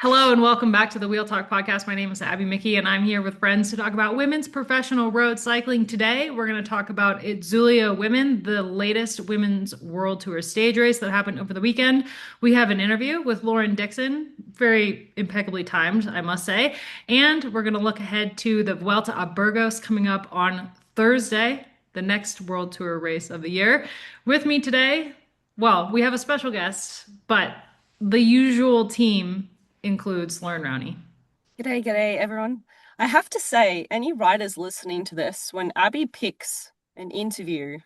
Hello and welcome back to the Wheel Talk podcast. My name is Abby Mickey and I'm here with friends to talk about women's professional road cycling. Today, we're going to talk about Itzulia Women, the latest women's World Tour stage race that happened over the weekend. We have an interview with Lauren Dickson, very impeccably timed, I must say. And we're going to look ahead to the Vuelta a Burgos coming up on Thursday, the next World Tour race of the year. With me today, well, we have a special guest, but the usual team includes Lauren Rowney. G'day, everyone. I have to say, any writers listening to this, when Abby picks an interview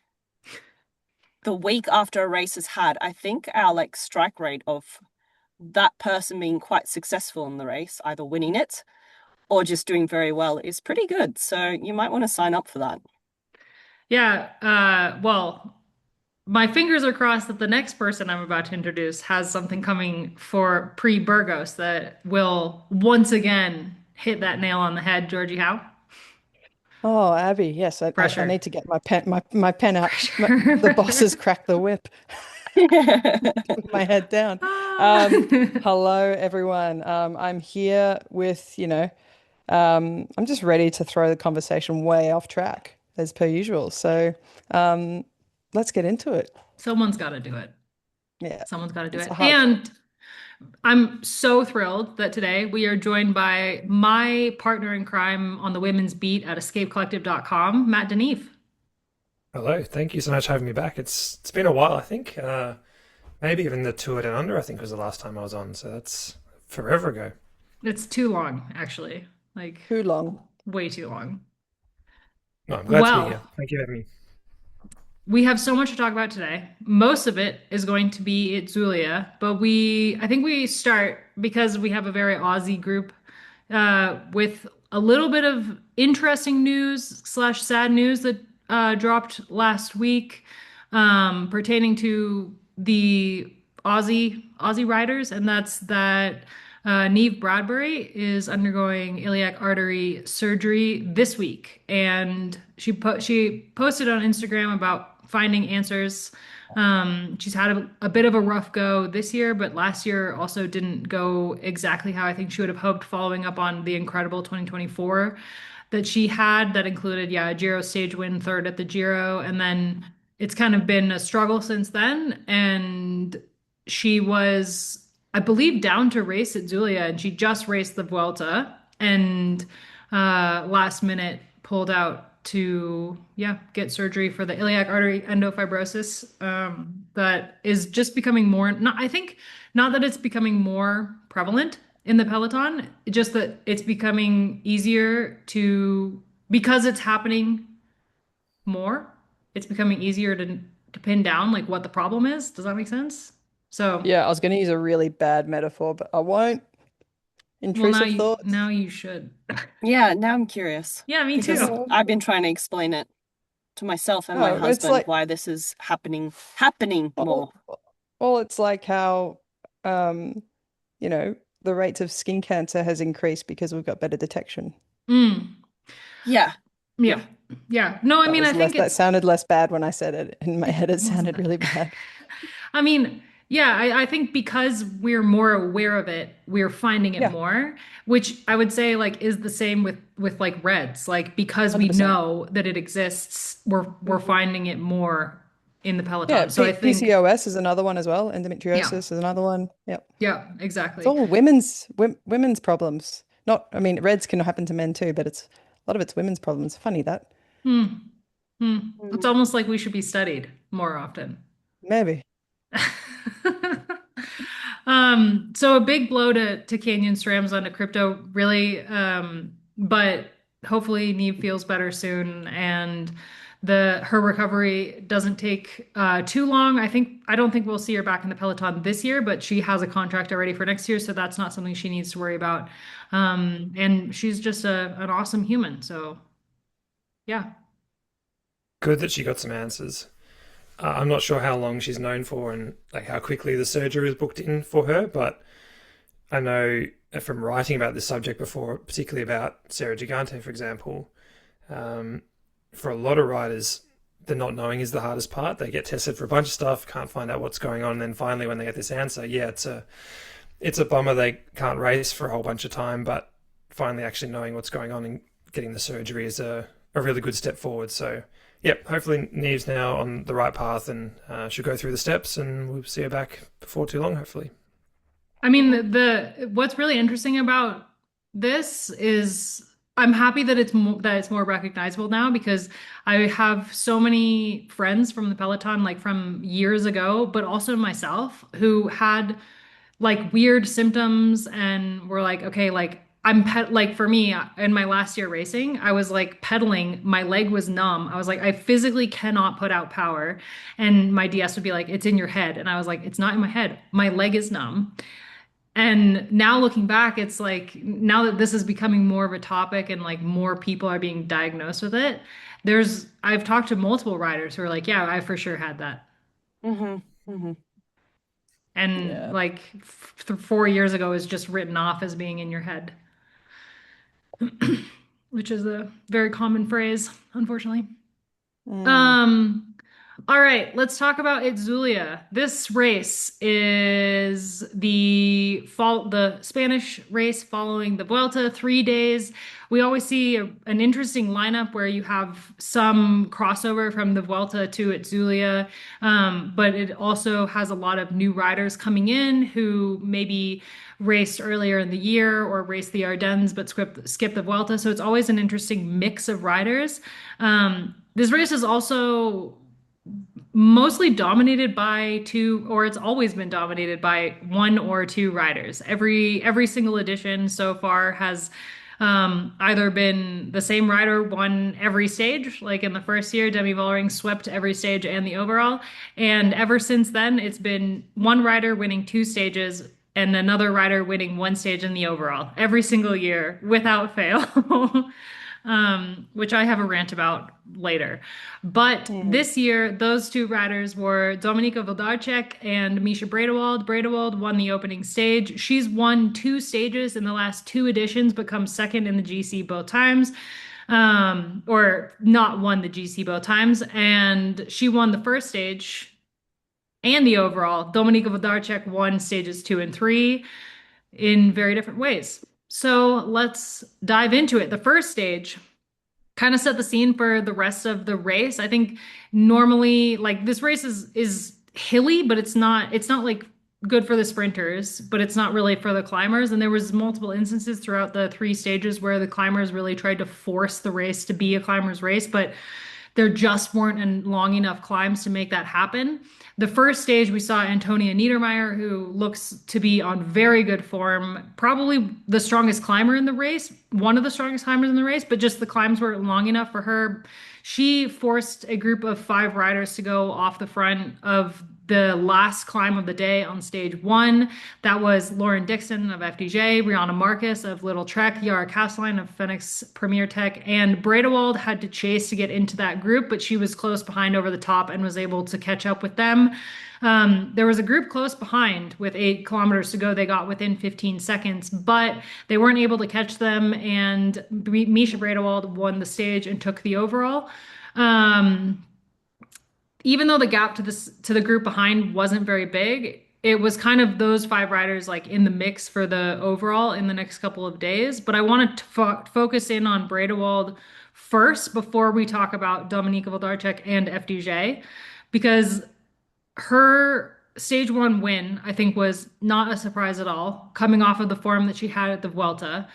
the week after a race is had, I think our strike rate of that person being quite successful in the race, either winning it or just doing very well, is pretty good. So you might want to sign up for that. Yeah, well, my fingers are crossed that the next person I'm about to introduce has something coming for pre-Burgos that will once again hit that nail on the head. Georgie, how? Oh, Abby, yes, I Pressure. need to get my pen out. The Pressure. boss has cracked the whip. Put my head down. Ah. Hello, everyone. I'm here with, I'm just ready to throw the conversation way off track as per usual. So, um, let's get into it. Someone's got to do it. Yeah, Someone's got to do it's a it. hard job. And I'm so thrilled that today we are joined by my partner in crime on the women's beat at escapecollective.com, Matt Neef. Hello, thank you so much for having me back. It's been a while, I think. Maybe even the Tour Down Under, I think was the last time I was on. So that's forever ago. It's too long, actually. Like, Too long. way too long. No, I'm glad to be Well, here. Thank you for having me. we have so much to talk about today. Most of it is going to be Itzulia, but I think we start because we have a very Aussie group with a little bit of interesting news slash sad news that dropped last week pertaining to the Aussie riders, and that's that Neef Bradbury is undergoing iliac artery surgery this week, and she posted on Instagram about finding answers. She's had a bit of a rough go this year, but last year also didn't go exactly how I think she would have hoped, following up on the incredible 2024 that she had that included, yeah, a Giro stage win, third at the Giro, and then it's kind of been a struggle since then. And she was, I believe, down to race at Zulia, and she just raced the Vuelta and last minute pulled out to, yeah, get surgery for the iliac artery endofibrosis that is just becoming more, not, I think, not that it's becoming more prevalent in the peloton, just that it's becoming easier to, because it's happening more, it's becoming easier to pin down like what the problem is. Does that make sense? So, Yeah, I was going to use a really bad metaphor, but I won't. well, Intrusive thoughts. now you should. Yeah, now I'm curious Yeah, me because too. Oh, I've been trying to explain it to myself and my no, it's husband like, why this is happening more. well, it's like how, um, you know, the rates of skin cancer has increased because we've got better detection. Mm, Yeah, yeah. yeah. Yeah. No, I That mean, I was less, think that it's sounded less bad when I said it. In my head, it it wasn't sounded that really bad. bad. I mean, yeah, I think because we're more aware of it, we're finding it Yeah, more, which I would say like is the same with like reds. Like because we 100%. know that it exists, we're Mhm. finding it more in the Yeah, peloton. So I P think, PCOS is another one as well. yeah, Endometriosis is another one. Yep. yeah, It's exactly. all women's problems. Not, I mean, reds can happen to men too, but it's a lot of it's women's problems. Funny that. Hmm. Hmm. It's Mm. almost like we should be studied more often. Maybe. So a big blow to Canyon Strams onto crypto, really. But hopefully Neve feels better soon and the her recovery doesn't take too long. I don't think we'll see her back in the peloton this year, but she has a contract already for next year, so that's not something she needs to worry about. And she's just an awesome human. So yeah. Good that she got some answers. I'm not sure how long she's known for and like how quickly the surgery was booked in for her, but I know from writing about this subject before, particularly about Sarah Gigante, for example, um, for a lot of riders, the not knowing is the hardest part. They get tested for a bunch of stuff, can't find out what's going on, and then finally, when they get this answer, yeah, it's a bummer they can't race for a whole bunch of time, but finally actually knowing what's going on and getting the surgery is a really good step forward. So, yep, hopefully Neve's now on the right path and she'll go through the steps and we'll see her back before too long, hopefully. I mean, the what's really interesting about this is I'm happy that it's more recognizable now because I have so many friends from the Peloton, like from years ago, but also myself, who had like weird symptoms and were like, okay, like like for me in my last year racing, I was like pedaling, my leg was numb. I was like, I physically cannot put out power. And my DS would be like, it's in your head. And I was like, it's not in my head. My leg is numb. And now looking back, it's like now that this is becoming more of a topic and like more people are being diagnosed with it, I've talked to multiple riders who are like, yeah, I for sure had that. Hmm. Hmm. And Yeah. like 4 years ago is just written off as being in your head, which is a very common phrase, unfortunately. Mm. Um, all right, let's talk about Itzulia. This race is the Spanish race following the Vuelta, 3 days. We always see an interesting lineup where you have some crossover from the Vuelta to Itzulia, but it also has a lot of new riders coming in who maybe raced earlier in the year or raced the Ardennes but skip the Vuelta. So it's always an interesting mix of riders. This race is also mostly dominated by two, or it's always been dominated by one or two riders. Every single edition so far has either been the same rider won every stage, like in the first year, Demi Vollering swept every stage and the overall, and ever since then, it's been one rider winning two stages and another rider winning one stage in the overall every single year without fail. Which I have a rant about later. But Mm. this year, those two riders were Dominika Włodarczyk and Mischa Bredewold. Bredewold won the opening stage. She's won two stages in the last two editions, but come second in the GC both times. Or not won the GC both times. And she won the first stage and the overall. Dominika Włodarczyk won stages 2 and 3 in very different ways. So let's dive into it. The first stage kind of set the scene for the rest of the race. I think normally like this race is hilly, but it's not like good for the sprinters, but it's not really for the climbers. And there was multiple instances throughout the three stages where the climbers really tried to force the race to be a climbers race, but there just weren't long enough climbs to make that happen. The first stage, we saw Antonia Niedermeyer, who looks to be on very good form, probably the strongest climber in the race, one of the strongest climbers in the race, but just the climbs weren't long enough for her. She forced a group of five riders to go off the front of the last climb of the day on stage one. That was Lauren Dickson of FDJ, Brianna Marcus of Little Trek, Yara Castelline of Phoenix Premier Tech, and Bredewold had to chase to get into that group, but she was close behind over the top and was able to catch up with them. There was a group close behind with 8 kilometers to go. They got within 15 seconds, but they weren't able to catch them. And Mischa Bredewold won the stage and took the overall. Even though the gap to the group behind wasn't very big, it was kind of those five riders like in the mix for the overall in the next couple of days. But I want to focus in on Bredewold first before we talk about Dominika Włodarczyk and FDJ, because her stage one win, I think, was not a surprise at all, coming off of the form that she had at the Vuelta,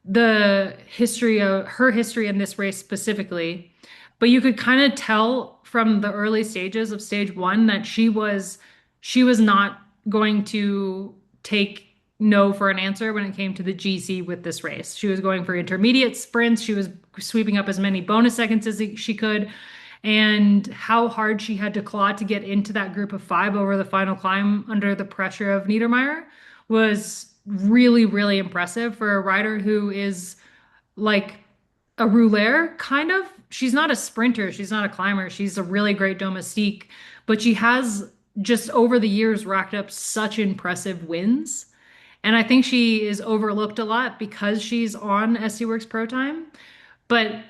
the history of her history in this race specifically. But you could kind of tell from the early stages of stage one that she was not going to take no for an answer when it came to the GC with this race. She was going for intermediate sprints. She was sweeping up as many bonus seconds as she could. And how hard she had to claw to get into that group of five over the final climb under the pressure of Niedermeyer was really, really impressive for a rider who is like a rouleur, kind of. She's not a sprinter, she's not a climber, she's a really great domestique, but she has just over the years racked up such impressive wins. And I think she is overlooked a lot because she's on SC Works Pro Time. But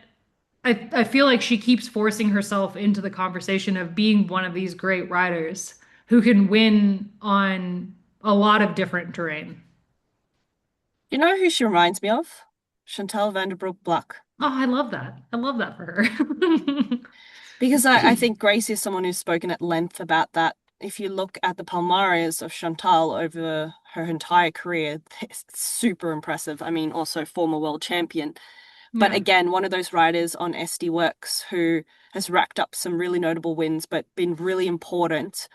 I feel like she keeps forcing herself into the conversation of being one of these great riders who can win on a lot of different terrain. You know who she reminds me of? Chantal Vanderbroek Black. Oh, I love that. I love that for her. Because I think Gracie is someone who's spoken at length about that. If you look at the Palmares of Chantal over her entire career, it's super impressive. I mean, also former world champion. But Yeah. again, one of those riders on SD Works who has racked up some really notable wins, but been really important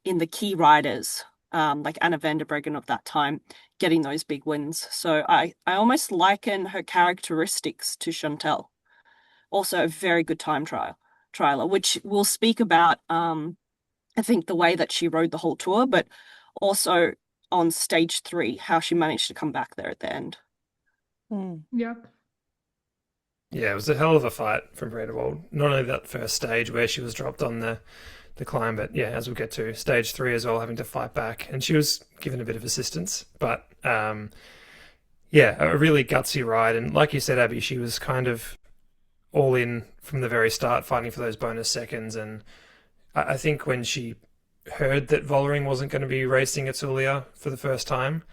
in the key riders, like Anna van der Breggen of that time, getting those big wins. So I almost liken her characteristics to Chantal. Also a very good trialer, which we'll speak about, I think the way that she rode the whole tour, but also on stage 3, how she managed to come back there at the end. Mm. Yep. Yeah, it was a hell of a fight from Bredewold. Not only that first stage where she was dropped on the climb, but yeah, as we'll get to stage 3 as well, having to fight back, and she was given a bit of assistance, but yeah, a really gutsy ride. And like you said, Abby, she was kind of all in from the very start, fighting for those bonus seconds. And I think when she heard that Vollering wasn't going to be racing at Itzulia for the first time,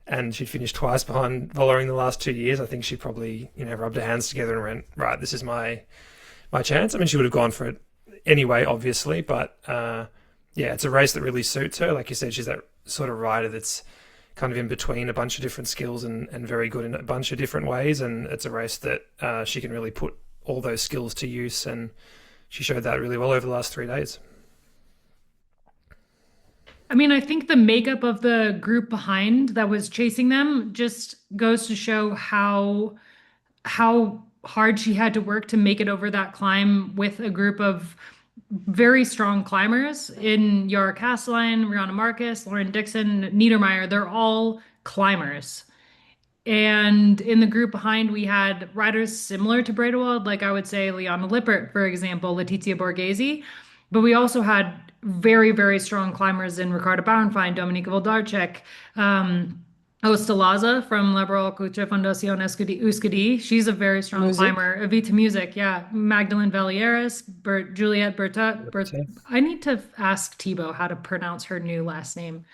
and she'd finished twice behind Vollering the last 2 years, I think she probably, rubbed her hands together and went, right, this is my chance. I mean, she would have gone for it anyway, obviously, but yeah, it's a race that really suits her. Like you said, she's that sort of rider that's kind of in between a bunch of different skills and very good in a bunch of different ways. And it's a race that she can really put all those skills to use. And she showed that really well over the last 3 days. I mean, I think the makeup of the group behind that was chasing them just goes to show how hard she had to work to make it over that climb with a group of very strong climbers in Yara Castelline, Rihanna Marcus, Lauren Dickson, Niedermeyer. They're all climbers. And in the group behind, we had riders similar to Bredewold, like I would say Liana Lippert, for example, Letizia Borghese. But we also had very, very strong climbers in Ricardo Bauernfeind, Dominika Włodarczyk, Ostalaza from Laboral Cultura Fundación Euskadi. She's a very strong Music. climber. Evita Music, yeah. Magdalene Valieres, Juliette Berta. I need to ask Thibaut how to pronounce her new last name.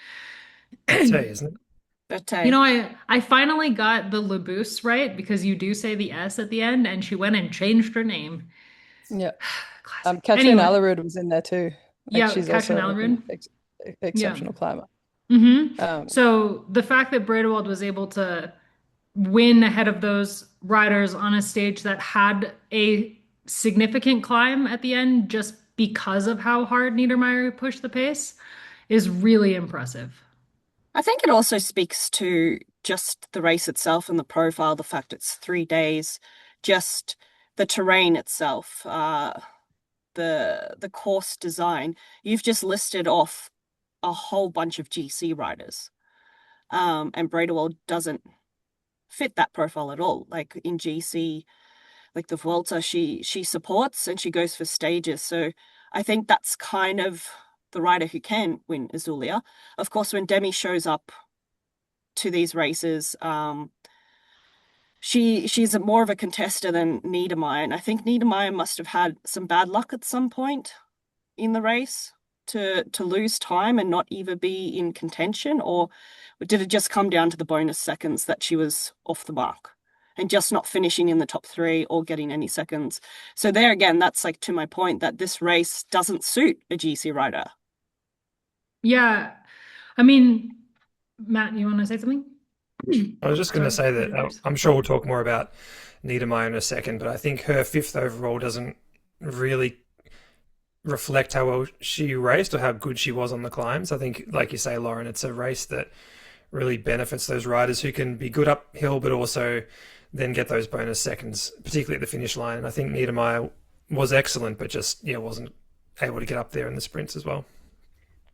Berthet, isn't it? But I finally got the Labousse right because you do say the S at the end, and she went and changed her name. Yeah. Classic. Katrin Anyway, Allerud was in there too. Like yeah, she's Katrin also Alrud. an Yeah. exceptional climber. hmm Um, So the fact that Bredewold was able to win ahead of those riders on a stage that had a significant climb at the end just because of how hard Niedermeyer pushed the pace is really impressive. I think it also speaks to just the race itself and the profile, the fact it's 3 days, just the terrain itself, the course design. You've just listed off a whole bunch of GC riders, and Bredewold doesn't fit that profile at all. Like in GC, like the Vuelta, she supports and she goes for stages. So I think that's kind of the rider who can win Azulia. Of course, when Demi shows up to these races, she's more of a contester than Niedermeyer. And I think Niedermeyer must have had some bad luck at some point in the race to lose time and not either be in contention, or did it just come down to the bonus seconds that she was off the mark and just not finishing in the top 3 or getting any seconds? So there again, that's like to my point that this race doesn't suit a GC rider. Yeah. I mean, Matt, you want to say something? I was just going to Sorry, say cut that your ears. I'm sure we'll talk more about Niedermeyer in a second, but I think her fifth overall doesn't really reflect how well she raced or how good she was on the climbs. I think, like you say, Lauren, it's a race that really benefits those riders who can be good uphill, but also then get those bonus seconds, particularly at the finish line. And I think Niedermeyer was excellent, but just wasn't able to get up there in the sprints as well.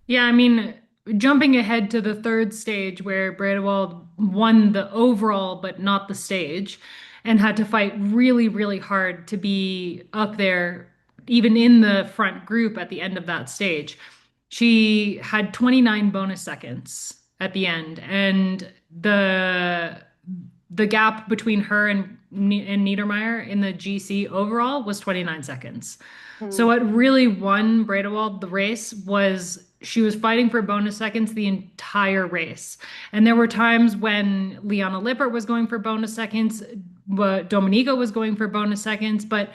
Yeah, I mean, jumping ahead to the third stage where Bredewold won the overall but not the stage and had to fight really, really hard to be up there, even in the front group at the end of that stage. She had 29 bonus seconds at the end, and the gap between her and Niedermeyer in the GC overall was 29 seconds. So Mm. what really won Bredewold the race was she was fighting for bonus seconds the entire race. And there were times when Liana Lippert was going for bonus seconds, but Dominika was going for bonus seconds. But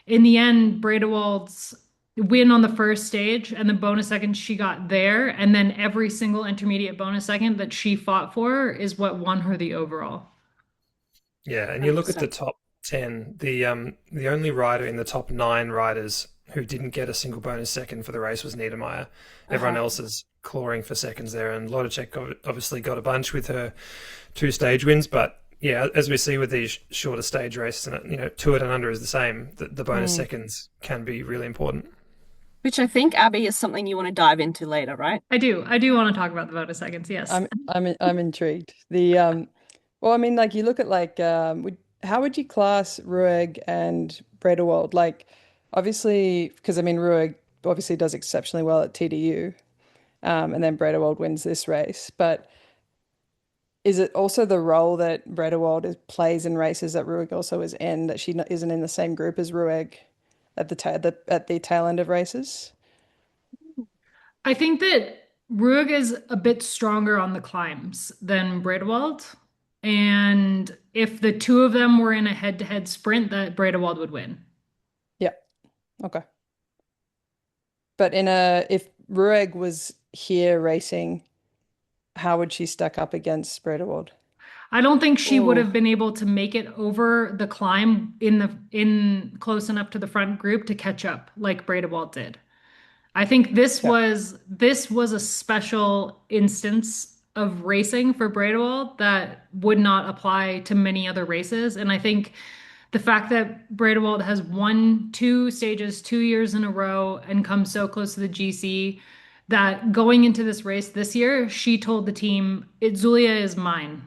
in the end, Bredewold's win on the first stage and the bonus seconds she got there, and then every single intermediate bonus second that she fought for is what won her the overall. Yeah, and you look at the 100%. top 10, the only rider in the top nine riders who didn't get a single bonus second for the race was Niedermeyer. Everyone Uh-huh. else is clawing for seconds there, and Włodarczyk obviously got a bunch with her two stage wins, but yeah, as we see with these shorter stage races, and to it and under is the same. The bonus Mm. seconds can be really important. Which I think, Abby, is something you want to dive into later, right? I do. I do want to talk about the bonus seconds. Yes. I'm intrigued. Well, I mean, like you look at like how would you class Rueg and Bredewold? Like, obviously, because I mean, Rueg obviously does exceptionally well at TDU, and then Bredewold wins this race. But is it also the role that plays in races that Rueg also is in, that isn't in the same group as Rueg at at the tail end of races? I think that Ruig is a bit stronger on the climbs than Bredewold. And if the two of them were in a head-to-head sprint, that Bredewold would win. Yeah. Okay. But if Rueg was here racing, how would she stack up against Bredewold? I don't think she would Ooh, have been able to make it over the climb in close enough to the front group to catch up like Bredewold did. I think Yeah. this was a special instance of racing for Bredewold that would not apply to many other races. And I think the fact that Bredewold has won two stages 2 years in a row and come so close to the GC, that going into this race this year, she told the team, Itzulia is mine.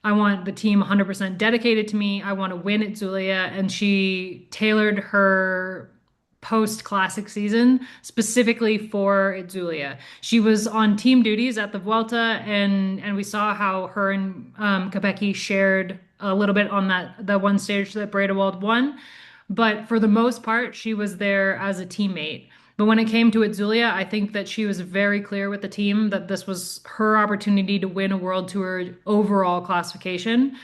I want the team 100% dedicated to me. I want to win at Zulia. And she tailored her post classic season specifically for Itzulia. She was on team duties at the Vuelta, and we saw how her and Kopecky shared a little bit on that one stage that Bredewold won. But for the most part, she was there as a teammate. But when it came to Itzulia, I think that she was very clear with the team that this was her opportunity to win a World Tour overall classification.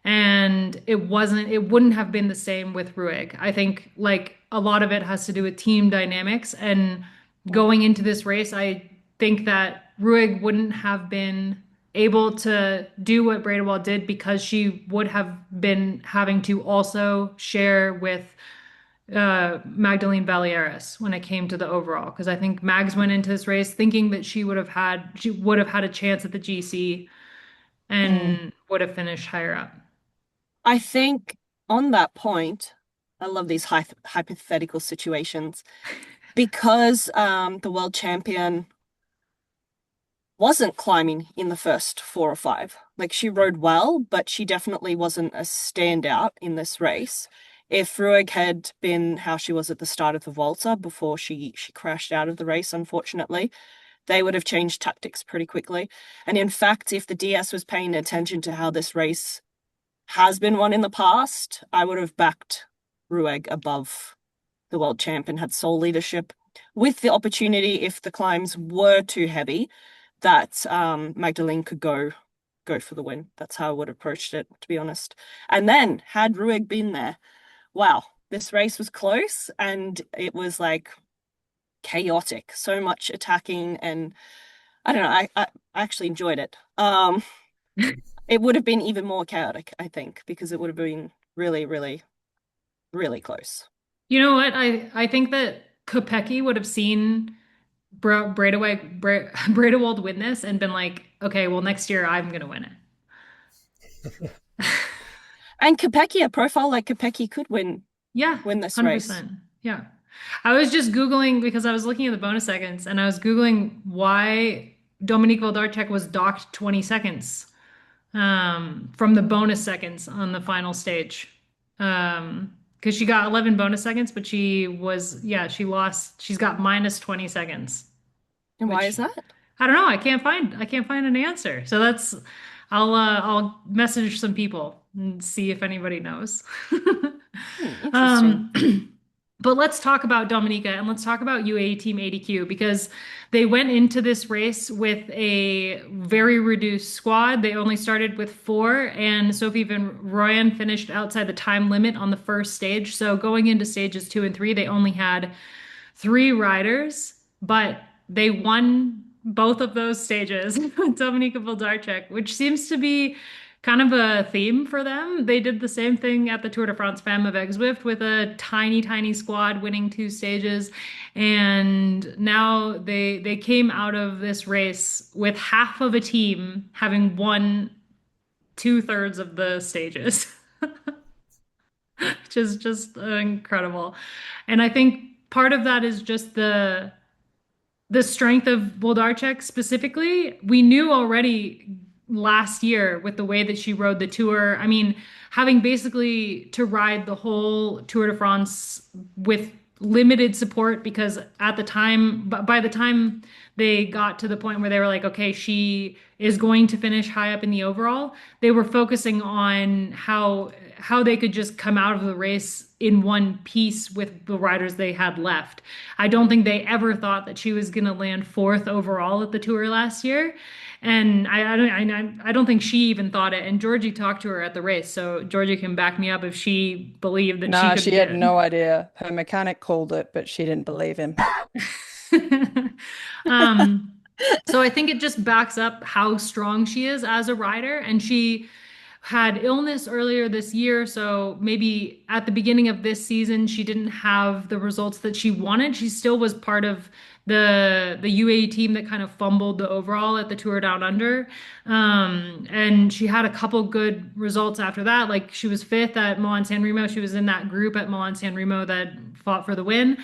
And it wouldn't have been the same with Ruig. I think like a lot of it has to do with team dynamics. And going into this race, I think that Ruig wouldn't have been able to do what Bradewell did because she would have been having to also share with Magdalene Valieras when it came to the overall. Because I think Mags went into this race thinking that she would have had a chance at the GC Mm, and would have finished higher up. I think on that point, I love these hypothetical situations because the world champion wasn't climbing in the first four or five. Like she rode well, but she definitely wasn't a standout in this race. If Ruig had been how she was at the start of the Volta before she crashed out of the race, unfortunately, they would have changed tactics pretty quickly. And in fact, if the DS was paying attention to how this race has been won in the past, I would have backed Rueg above the world champ and had sole leadership with the opportunity, if the climbs were too heavy, that Magdalene could go for the win. That's how I would have approached it, to be honest. And then had Rueg been there, wow, this race was close and it was like chaotic. So much attacking, and I don't know. I actually enjoyed it. It would have been even more chaotic, I think, because it would have been really, really, really close. You know what? I think that Kopecky would have seen Bradewald win this and been like, okay, well, next year I'm gonna win it. And Kopecky, a profile like Kopecky could Yeah, win this race. 100%. Yeah. I was just Googling because I was looking at the bonus seconds and I was Googling why Dominika Włodarczyk was docked 20 seconds from the bonus seconds on the final stage. Because she got 11 bonus seconds, but she's got minus 20 seconds, And why is which that? I don't know. I can't find an answer. So I'll message some people and see if anybody knows. Interesting. Um, But let's talk about Dominika and let's talk about UAE Team ADQ because they went into this race with a very reduced squad. They only started with four, and Sophie Van Rooyen finished outside the time limit on the first stage. So going into stages two and three, they only had three riders, but they won both of those stages. Dominika Włodarczyk, which seems to be kind of a theme for them. They did the same thing at the Tour de France Femme avec Zwift with a tiny, tiny squad winning two stages. And now they came out of this race with half of a team having won two-thirds of the stages, which is just incredible. And I think part of that is just the strength of Włodarczyk specifically. We knew already last year with the way that she rode the tour. I mean, having basically to ride the whole Tour de France with limited support because at the time, by the time they got to the point where they were like, okay, she is going to finish high up in the overall, they were focusing on how they could just come out of the race in one piece with the riders they had left. I don't think they ever thought that she was going to land fourth overall at the tour last year. And I don't think she even thought it. And Georgie talked to her at the race, so Georgie can back me up if she believed that she Nah, could she beat had it. no idea. Her mechanic called it, but she didn't believe him. Um, so I think it just backs up how strong she is as a rider. And she had illness earlier this year, so maybe at the beginning of this season she didn't have the results that she wanted. She still was part of the UAE team that kind of fumbled the overall at the Tour Down Under. And she had a couple good results after that. Like she was fifth at Milan San Remo. She was in that group at Milan San Remo that fought for the win.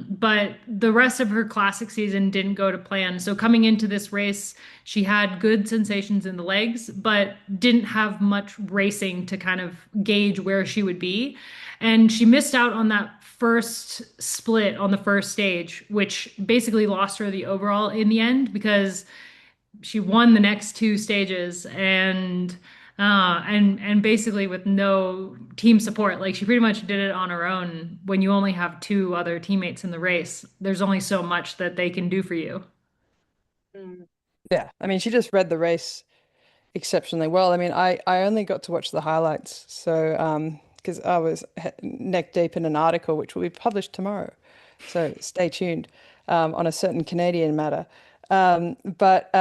But the rest of her classic season didn't go to plan. So coming into this race, she had good sensations in the legs, but didn't have much racing to kind of gauge where she would be. And she missed out on that first split on the first stage, which basically lost her the overall in the end because she won the next two stages and basically with no team support. Like she pretty much did it on her own. When you only have two other teammates in the race, there's only so much that they can do for you. Mm. Yeah, I mean, she just read the race exceptionally well. I mean, I only got to watch the highlights, so because I was neck deep in an article which will be published tomorrow, so stay tuned on a certain Canadian matter. But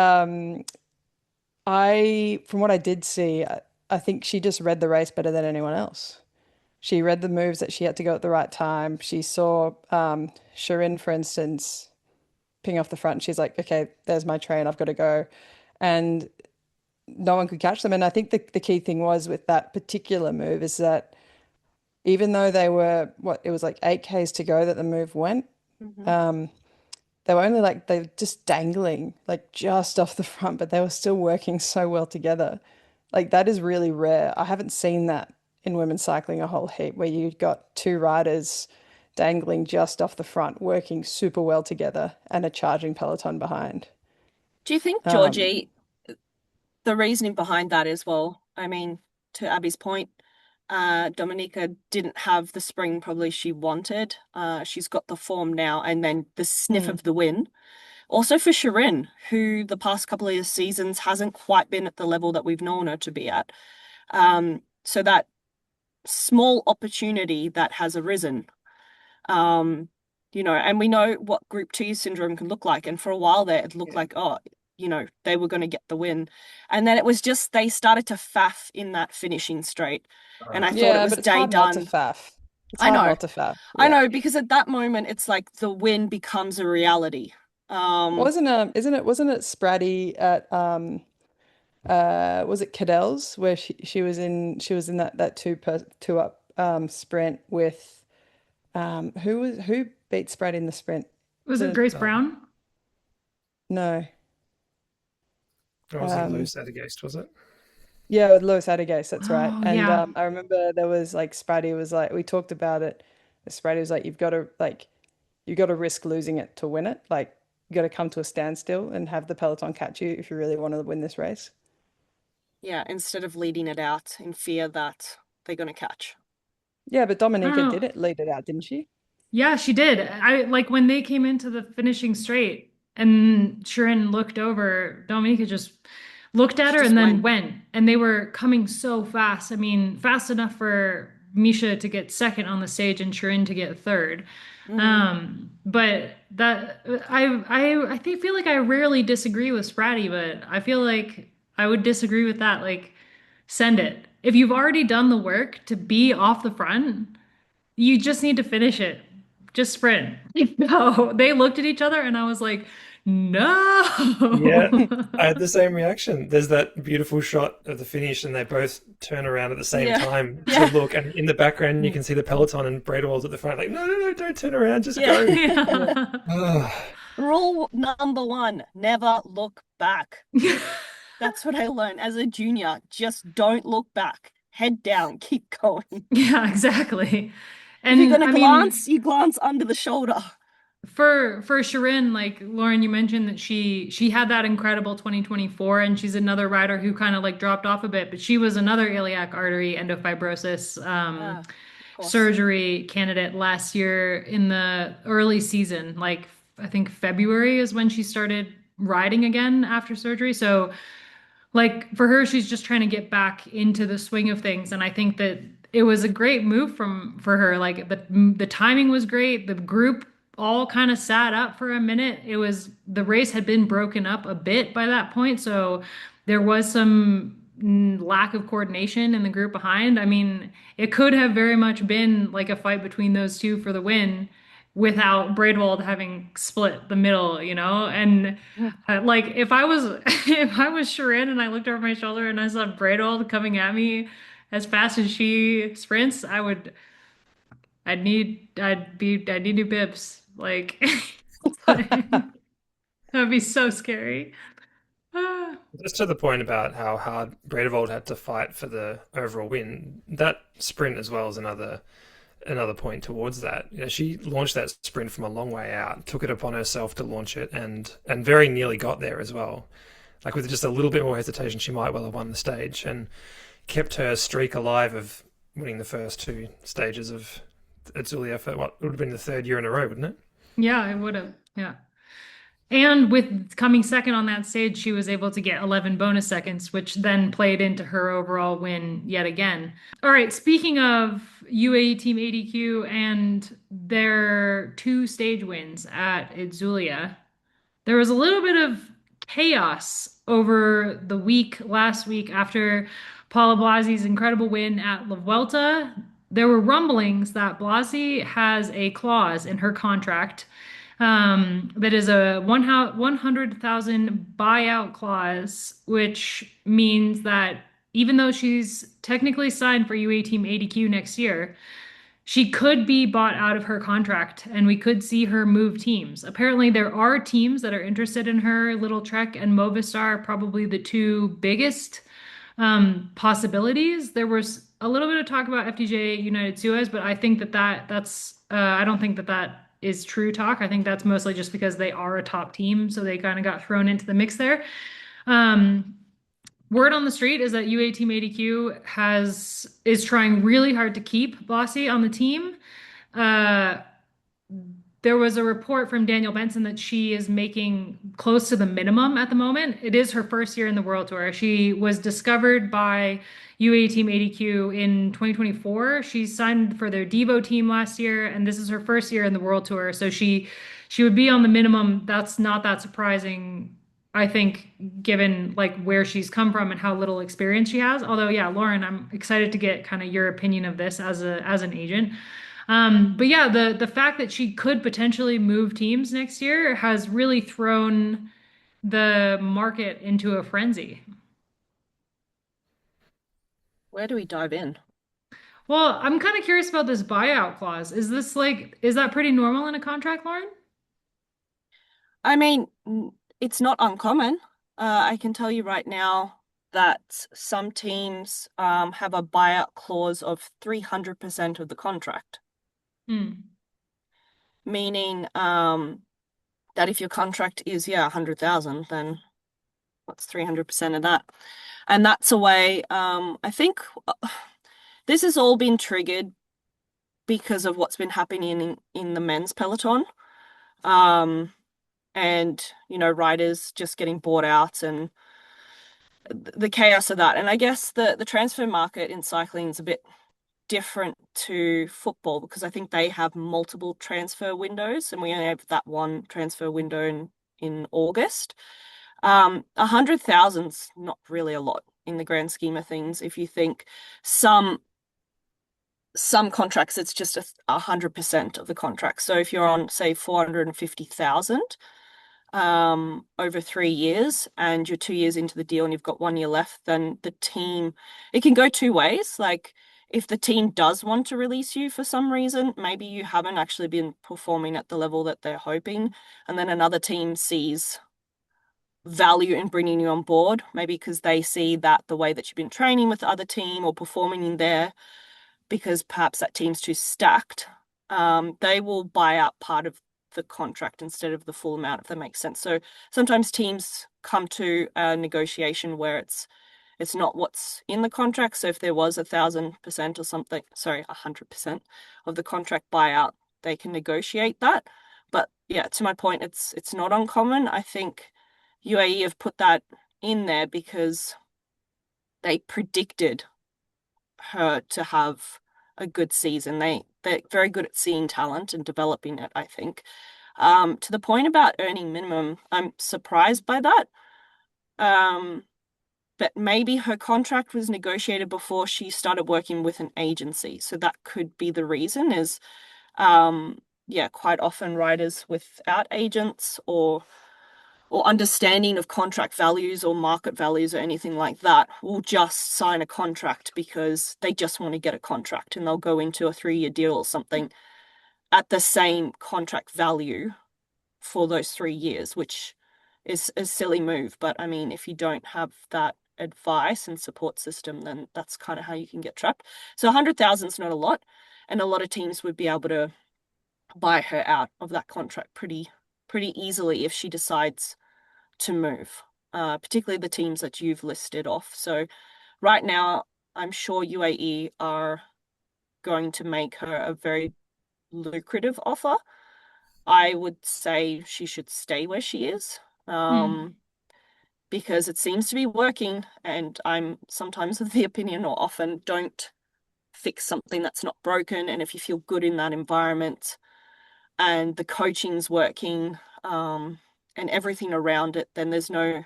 from what I did see, I think she just read the race better than anyone else. She read the moves that she had to go at the right time. She saw Shirin, for instance, ping off the front. And she's like, okay, there's my train. I've got to go. And no one could catch them. And I think the key thing was with that particular move is that even though they were, what, it was like 8Ks to go that the move went, Mhm. um, they were only like, they were just dangling, like just off the front, but they were still working so well together. Like that is really rare. I haven't seen that in women's cycling a whole heap where you got two riders dangling just off the front, working super well together and a charging peloton behind. Do you think, Um, Georgie, the reasoning behind that as well? I mean, to Abby's point, Dominika didn't have the spring probably she wanted. She's got the form now, and then the sniff mm, of the win. Also for Shirin, who the past couple of seasons hasn't quite been at the level that we've known her to be at. So that small opportunity that has arisen, um, and we know what group two syndrome can look like. And for a while there, it looked yeah. like, oh, they were going to get the win. And then it was just they started to faff in that finishing straight. And I thought it Yeah, was but it's day hard not to done. faff. It's I hard know, not to faff. I Yeah. know, because at that moment, it's like the win becomes a reality. Um, Wasn't it Spratty at was it Cadell's where she was in that two up sprint with who beat Spratty in the sprint? Was Was it it Grace Brown? no. Or was it Um loose at a ghost, was it? yeah, with Lewis Addergace, that's right. Oh, And yeah. I remember there was like Spratty was like we talked about it. Spratty was like you got to risk losing it to win it. Like you got to come to a standstill and have the peloton catch you if you really want to win this race. yeah, instead of leading it out in fear that they're going to catch. Yeah, but I don't Dominika did know. it lead it out, didn't she? Yeah, she did. I like when they came into the finishing straight and Sharon looked over, Dominika just looked at She her just and then went. went. And they were coming so fast. I mean, fast enough for Mischa to get second on the stage and Sharon to get third. Mm. But that I think feel like I rarely disagree with Spratty, but I feel like I would disagree with that. Like, send it. If you've already done the work to be off the front, you just need to finish it. Just sprint. No, they looked at each other and I was like, Yeah, no. I had the same reaction. There's that beautiful shot of the finish, and they both turn around at the same Yeah. time to Yeah. look. And in the background, you can see the peloton and Bredewold's at the front, like, no, no, no, don't turn around, just Yeah. go. Yeah. Ah, Rule number one, never look back. That's what I learned as a junior. Just don't look back. Head down, keep going. Yeah, exactly. If you're And gonna I mean, glance, you glance under the shoulder. for Sharon, like Lauren, you mentioned that she had that incredible 2024, and she's another rider who kind of like dropped off a bit, but she was another iliac artery endofibrosis Of course. surgery candidate last year in the early season. Like I think February is when she started riding again after surgery. So like for her, she's just trying to get back into the swing of things, and I think that it was a great move from for her. Like the timing was great. The group all kind of sat up for a minute. It was the race had been broken up a bit by that point, so there was some lack of coordination in the group behind. I mean, it could have very much been like a fight between those two for the win without Bredewold having split the middle, you know? And like if I was if I was Sharon and I looked over my shoulder and I saw Bredewold coming at me as fast as she sprints, I'd need new bibs. Like, that would be so scary. Ah. just to the point about how hard Bredewold had to fight for the overall win, that sprint as well is another point towards that. You know, she launched that sprint from a long way out, took it upon herself to launch it, and very nearly got there as well. Like with just a little bit more hesitation, she might well have won the stage and kept her streak alive of winning the first two stages of Itzulia for what would have been the third year in a row, wouldn't it? Yeah, I would have. Yeah. And with coming second on that stage, she was able to get 11 bonus seconds, which then played into her overall win yet again. All right, speaking of UAE Team ADQ and their two stage wins at Itzulia, there was a little bit of chaos over the week last week after Paula Blasi's incredible win at La Vuelta. There were rumblings that Blasi has a clause in her contract that is a 100,000 buyout clause, which means that even though she's technically signed for UA Team ADQ next year, she could be bought out of her contract and we could see her move teams. Apparently, there are teams that are interested in her. Little Trek and Movistar are probably the two biggest possibilities. There was a little bit of talk about FDJ United-Suez, but I think that's I don't think that is true talk. I think that's mostly just because they are a top team, so they kind of got thrown into the mix there. Um, Word on the street is that UA Team ADQ is trying really hard to keep Bossy on the team. Uh, there was a report from Daniel Benson that she is making close to the minimum at the moment. It is her first year in the World Tour. She was discovered by UAE Team ADQ in 2024. She signed for their Devo team last year, and this is her first year in the World Tour. So she would be on the minimum. That's not that surprising, I think, given like where she's come from and how little experience she has. Although, yeah, Loren, I'm excited to get kind of your opinion of this as an agent. But yeah, the fact that she could potentially move teams next year has really thrown the market into a frenzy. Where do we dive in? Well, I'm kind of curious about this buyout clause. Is that pretty normal in a contract, Lauren? I mean, it's not uncommon. I can tell you right now that some teams have a buyout clause of 300% of the contract, Hmm. meaning that if your contract is, 100,000, then what's 300% of that? And that's a way, I think this has all been triggered because of what's been happening in the men's peloton. And, riders just getting bought out and the chaos of that. And I guess the transfer market in cycling is a bit different to football because I think they have multiple transfer windows and we only have that one transfer window in August. 100,000's not really a lot in the grand scheme of things. If you think some contracts, it's just 100% of the contract. So if you're on, say, 450,000 over 3 years and you're 2 years into the deal and you've got 1 year left, then the team, it can go two ways. Like if the team does want to release you for some reason, maybe you haven't actually been performing at the level that they're hoping, and then another team sees value in bringing you on board, maybe because they see that the way that you've been training with the other team or performing in there, because perhaps that team's too stacked, they will buy out part of the contract instead of the full amount, if that makes sense. So sometimes teams come to a negotiation where it's not what's in the contract. So if there was 1,000% or something, 100% of the contract buyout, they can negotiate that. But yeah, to my point, it's not uncommon. I think UAE have put that in there because they predicted her to have a good season. They're very good at seeing talent and developing it, I think. To the point about earning minimum, I'm surprised by that. But maybe her contract was negotiated before she started working with an agency. So that could be the reason is, quite often riders without agents or understanding of contract values or market values or anything like that will just sign a contract because they just want to get a contract and they'll go into a 3-year deal or something at the same contract value for those 3 years, which is a silly move. But I mean, if you don't have that advice and support system, then that's kind of how you can get trapped. So 100,000 is not a lot, and a lot of teams would be able to buy her out of that contract pretty easily if she decides to move, particularly the teams that you've listed off. So right now, I'm sure UAE are going to make her a very lucrative offer. I would say she should stay where she is, because it seems to be working, and I'm sometimes of the opinion, or often, don't fix something that's not broken. And if you feel good in that environment and the coaching's working, and everything around it, then there's no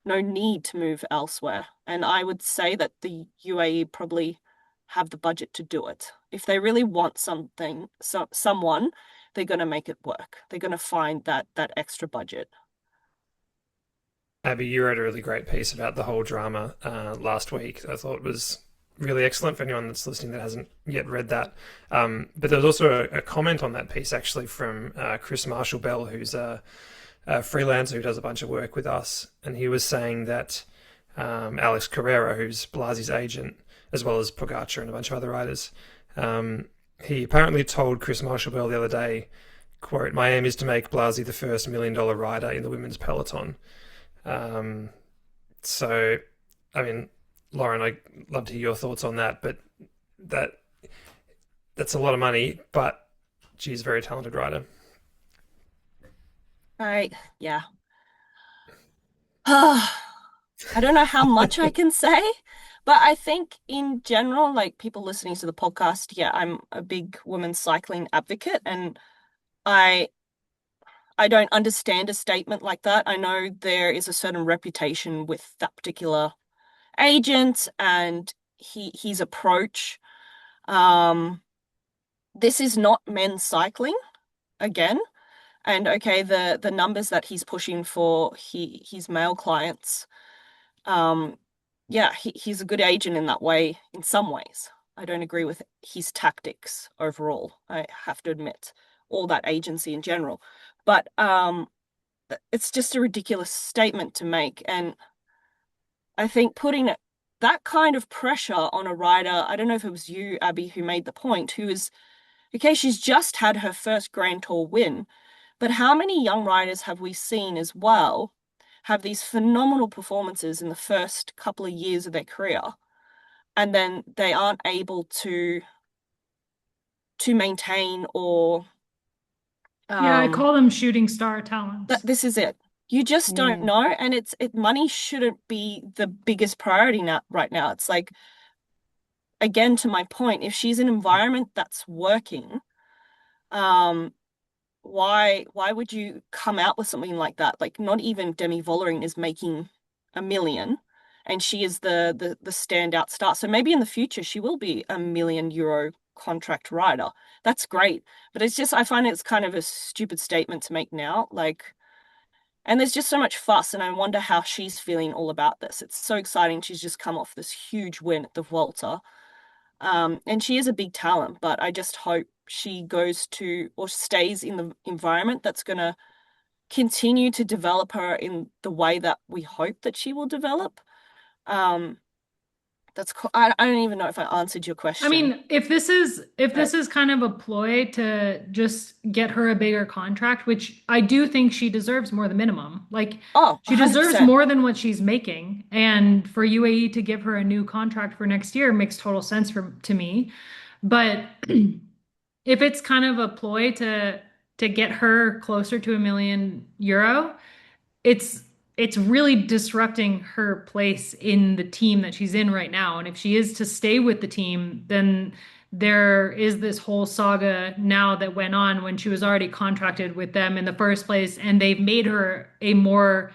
need to move elsewhere. And I would say that the UAE probably have the budget to do it. If they really want someone, they're going to make it work. They're going to find that extra budget. Abby, you wrote a really great piece about the whole drama last week. I thought it was really excellent for anyone that's listening that hasn't yet read that. But there was also a comment on that piece actually from Chris Marshall-Bell, who's a freelancer who does a bunch of work with us. And he was saying that Alex Carrera, who's Blasi's agent, as well as Pogacar and a bunch of other riders, he apparently told Chris Marshall-Bell the other day, quote, "My aim is to make Blasi the first $1 million rider in the women's peloton." So, I mean, Loren, I'd love to hear your thoughts on that, but that's a lot of money, but she's a very talented rider. Yeah. I don't know how much I can say, but I think in general, like people listening to the podcast, yeah, I'm a big women's cycling advocate, and I don't understand a statement like that. I know there is a certain reputation with that particular agent and his approach. This is not men's cycling again. And okay, the numbers that he's pushing for his male clients, he's a good agent in that way, in some ways. I don't agree with his tactics overall, I have to admit, all that agency in general. But it's just a ridiculous statement to make. And I think putting that kind of pressure on a rider, I don't know if it was you, Abby, who made the point, who is, okay, she's just had her first Grand Tour win, but how many young riders have we seen as well have these phenomenal performances in the first couple of years of their career, and then they aren't able to to maintain or Yeah, I um call them shooting star talents. this is it. You just don't Mm. know, and money shouldn't be the biggest priority now right now. It's like, again, to my point, if she's an environment that's working, um why would you come out with something like that? Like, not even Demi Vollering is making 1 million, and she is the standout star. So maybe in the future she will be €1 million contract rider. That's great. But it's just, I find it's kind of a stupid statement to make now. Like, and there's just so much fuss, and I wonder how she's feeling all about this. It's so exciting. She's just come off this huge win at the Vuelta. And she is a big talent, but I just hope she goes to or stays in the environment that's going to continue to develop her in the way that we hope that she will develop. Um, I don't even know if I answered your I question. mean, if this is kind of a ploy to just get her a bigger contract, which I do think she deserves more than minimum. Like Oh, she deserves 100%. more than what she's making, and for UAE to give her a new contract for next year makes total sense to me. But if it's kind of a ploy to get her closer to €1 million, it's it's really disrupting her place in the team that she's in right now. And if she is to stay with the team, then there is this whole saga now that went on when she was already contracted with them in the first place, and they've made her a more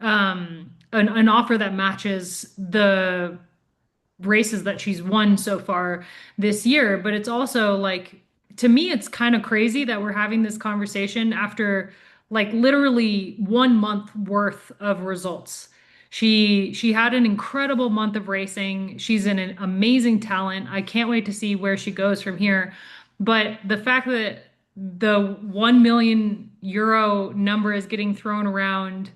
an offer that matches the races that she's won so far this year. But it's also like, to me, it's kind of crazy that we're having this conversation after like literally 1 month worth of results. She had an incredible month of racing. She's an amazing talent. I can't wait to see where she goes from here. But the fact that the €1 million number is getting thrown around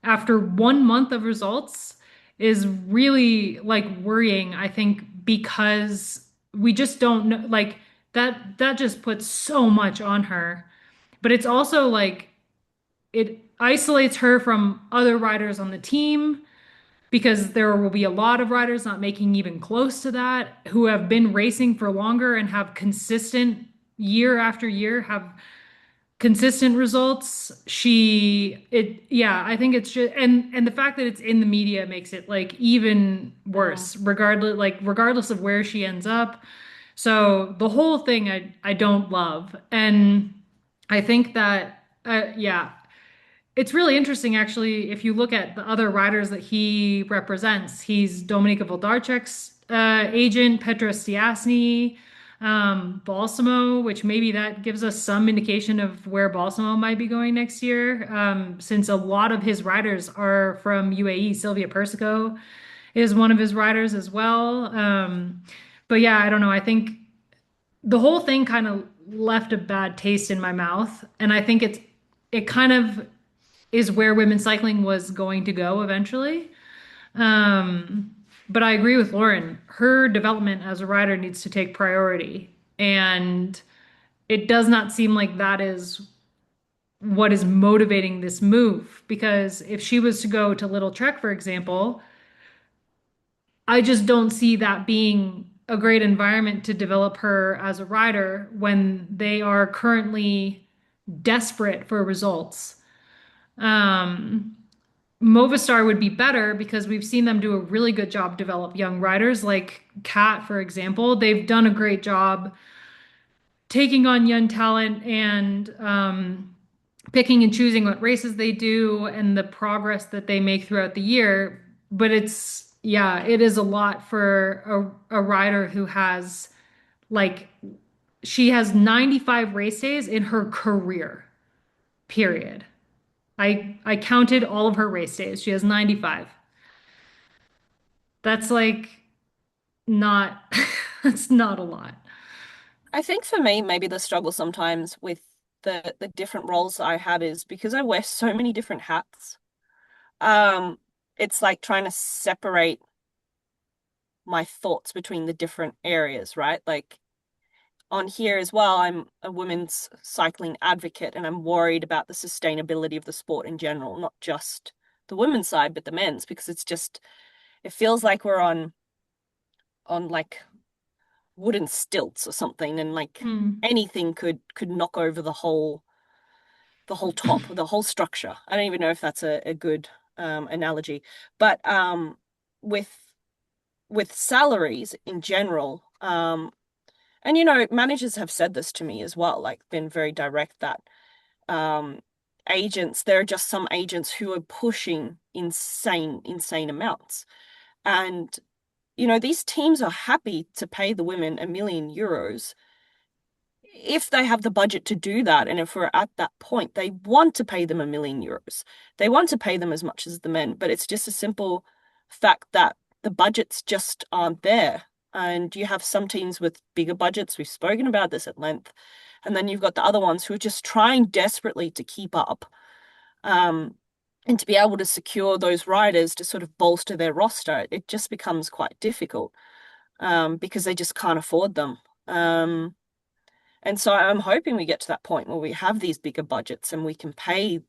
after 1 month of results is really like worrying, I think, because we just don't know, like that just puts so much on her. But it's also like it isolates her from other riders on the team because there will be a lot of riders not making even close to that who have been racing for longer and have consistent year after year have consistent results. Yeah, I think it's just, and the fact that it's in the media makes it like even Mm. worse, regardless of where she ends up. So the whole thing I don't love. And I think that yeah, it's really interesting, actually, if you look at the other riders that he represents. He's Dominika Włodarczyk's agent, Petra Stiasny, Balsamo, which maybe that gives us some indication of where Balsamo might be going next year, since a lot of his riders are from UAE. Sylvia Persico is one of his riders as well. But yeah, I don't know. I think the whole thing kind of left a bad taste in my mouth, and I think it kind of is where women's cycling was going to go eventually. Um, but I agree with Lauren. Her development as a rider needs to take priority. And it does not seem like that is what is motivating this move. Because if she was to go to Little Trek, for example, I just don't see that being a great environment to develop her as a rider when they are currently desperate for results. Um, Movistar would be better because we've seen them do a really good job develop young riders like Kat, for example. They've done a great job taking on young talent and picking and choosing what races they do and the progress that they make throughout the year. But yeah, it is a lot for a rider who has like, she has 95 race days in her career, period. I counted all of her race days. She has 95. That's like not that's not a lot. I think for me, maybe the struggle sometimes with the different roles I have is because I wear so many different hats. Um, it's like trying to separate my thoughts between the different areas, right? Like, on here as well, I'm a women's cycling advocate, and I'm worried about the sustainability of the sport in general, not just the women's side, but the men's, because it feels like we're on like wooden stilts or something, and like Hmm. anything could knock over the whole top, the whole structure. I don't even know if that's a good analogy, but with salaries in general, and managers have said this to me as well, like been very direct that um, there are just some agents who are pushing insane amounts. And, these teams are happy to pay the women €1 million if they have the budget to do that. And if we're at that point, they want to pay them €1 million. They want to pay them as much as the men, but it's just a simple fact that the budgets just aren't there. And you have some teams with bigger budgets. We've spoken about this at length. And then you've got the other ones who are just trying desperately to keep up, um, and to be able to secure those riders to sort of bolster their roster. It just becomes quite difficult, because they just can't afford them. And so I'm hoping we get to that point where we have these bigger budgets and we can pay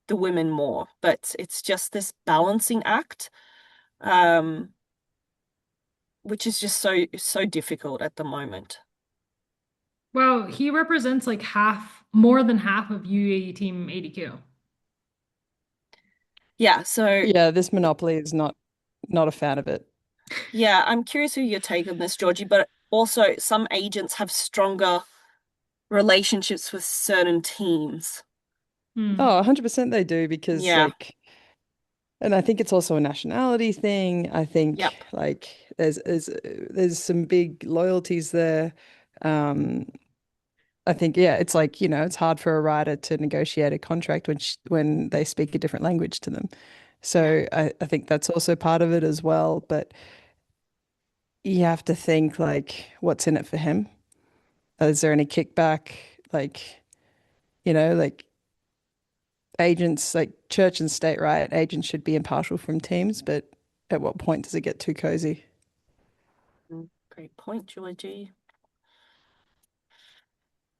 the women more. But it's just this balancing act, um, which is just so difficult at the moment. Well, he represents like more than half of UAE Team 80Q. Yeah, so Yeah, this monopoly is not a fan of it. yeah, I'm curious who your take on this, Georgie, but also some agents have stronger relationships with certain teams. Hmm. Oh, 100% they do because Yeah, like, and I think it's also a nationality thing. I think yep. like there's some big loyalties there. Um, I think yeah, it's like, it's hard for a writer to negotiate a contract when they speak a different language to them. Yeah. So I think that's also part of it as well. But you have to think like, what's in it for him? Is there any kickback? Like, like agents, like church and state, right? Agents should be impartial from teams, but at what point does it get too cozy? Great point, Georgie. Yeah.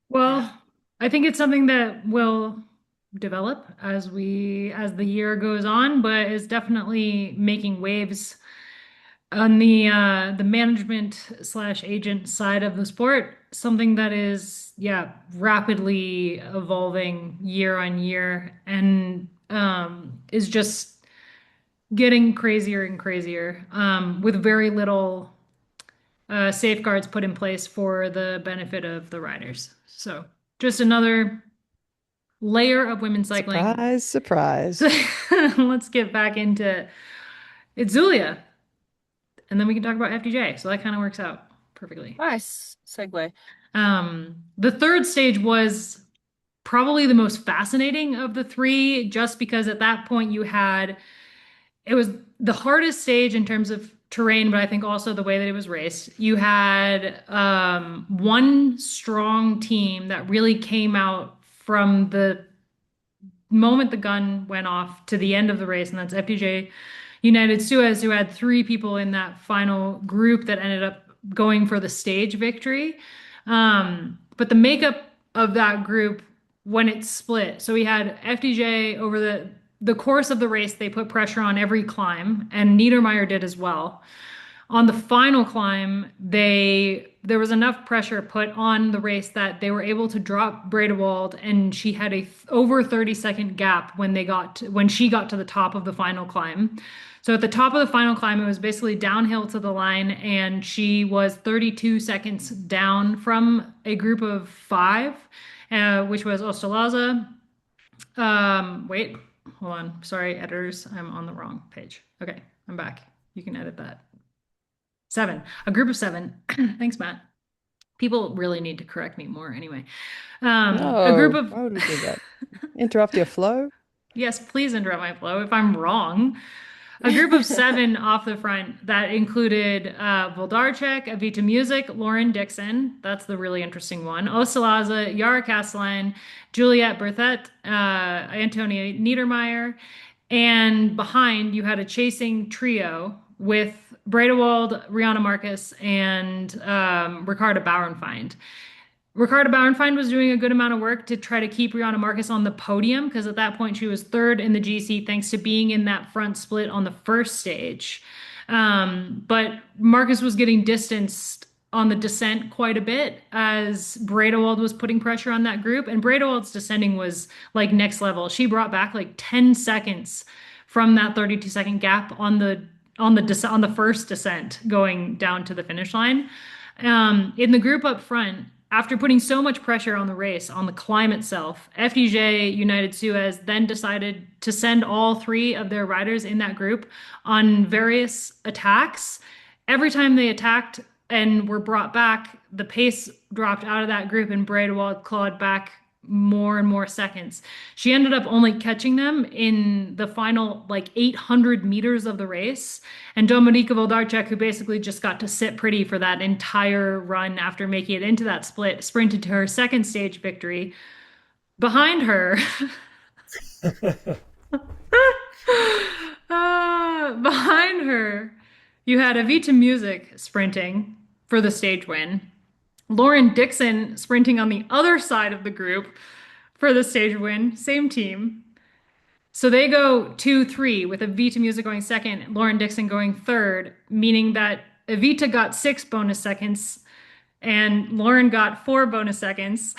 Well, I think it's something that will develop as the year goes on, but is definitely making waves on the management slash agent side of the sport. Something that is, yeah, rapidly evolving year on year and is just getting crazier and crazier, with very little safeguards put in place for the benefit of the riders. So just another layer of women's cycling. Surprise, So surprise. let's get back into Itzulia, and then we can talk about FDJ. So that kind of works out perfectly. Nice segue. The third stage was probably the most fascinating of the three, just because at that point it was the hardest stage in terms of terrain, but I think also the way that it was raced. You had one strong team that really came out from the moment the gun went off to the end of the race, and that's FDJ United-Suez, who had three people in that final group that ended up going for the stage victory. But the makeup of that group when it split, so we had FDJ over the course of the race, they put pressure on every climb, and Niedermeyer did as well. On the final climb, there was enough pressure put on the race that they were able to drop Bredewold, and she had a over 30-second gap when she got to the top of the final climb. So at the top of the final climb, it was basically downhill to the line, and she was 32 seconds down from a group of five, which was Ostalaza. Wait, hold on. Sorry, editors, I'm on the wrong page. Okay, I'm back. You can edit that. Seven, a group of seven. Thanks, Matt. People really need to correct me more anyway. A group No, of, why would we do that? Interrupt your flow? yes, please interrupt my flow if I'm wrong. A group of seven off the front that included Włodarczyk, Avita Music, Lauren Dickson. That's the really interesting one. Ostalaza, Yara Castellan, Juliette Berthet, Antonia Niedermeyer. And behind, you had a chasing trio with Bredewold, Rihanna Marcus, and Ricarda Bauernfeind. Ricarda Bauernfeind was doing a good amount of work to try to keep Rihanna Marcus on the podium because at that point she was third in the GC thanks to being in that front split on the first stage. But Marcus was getting distanced on the descent quite a bit as Bredewold was putting pressure on that group. And Bredewold's descending was like next level. She brought back like 10 seconds from that 32-second gap on the first descent going down to the finish line. In the group up front, after putting so much pressure on the race, on the climb itself, FDJ United-Suez then decided to send all three of their riders in that group on various attacks. Every time they attacked and were brought back, the pace dropped out of that group and Bredewold clawed back more and more seconds. She ended up only catching them in the final like 800 meters of the race. And Dominika Włodarczyk, who basically just got to sit pretty for that entire run after making it into that split, sprinted to her second stage victory. Behind her, behind her, you had Avita Music sprinting for the stage win. Lauren Dickson sprinting on the other side of the group for the stage win, same team. So they go 2-3 with Avita Music going second, Lauren Dickson going third, meaning that Avita got 6 bonus seconds and Loren got 4 bonus seconds.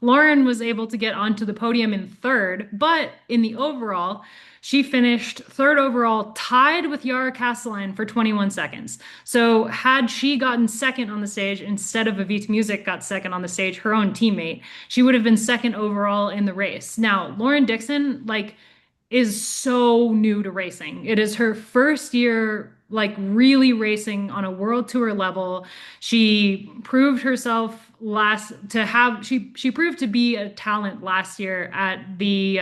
Loren was able to get onto the podium in third, but in the overall, she finished third overall, tied with Yara Castelline for 21 seconds. So had she gotten second on the stage instead of Avita Music got second on the stage, her own teammate, she would have been second overall in the race. Now, Lauren Dickson, like, is so new to racing. It is her first year, like really racing on a world tour level. She proved herself she proved to be a talent last year at the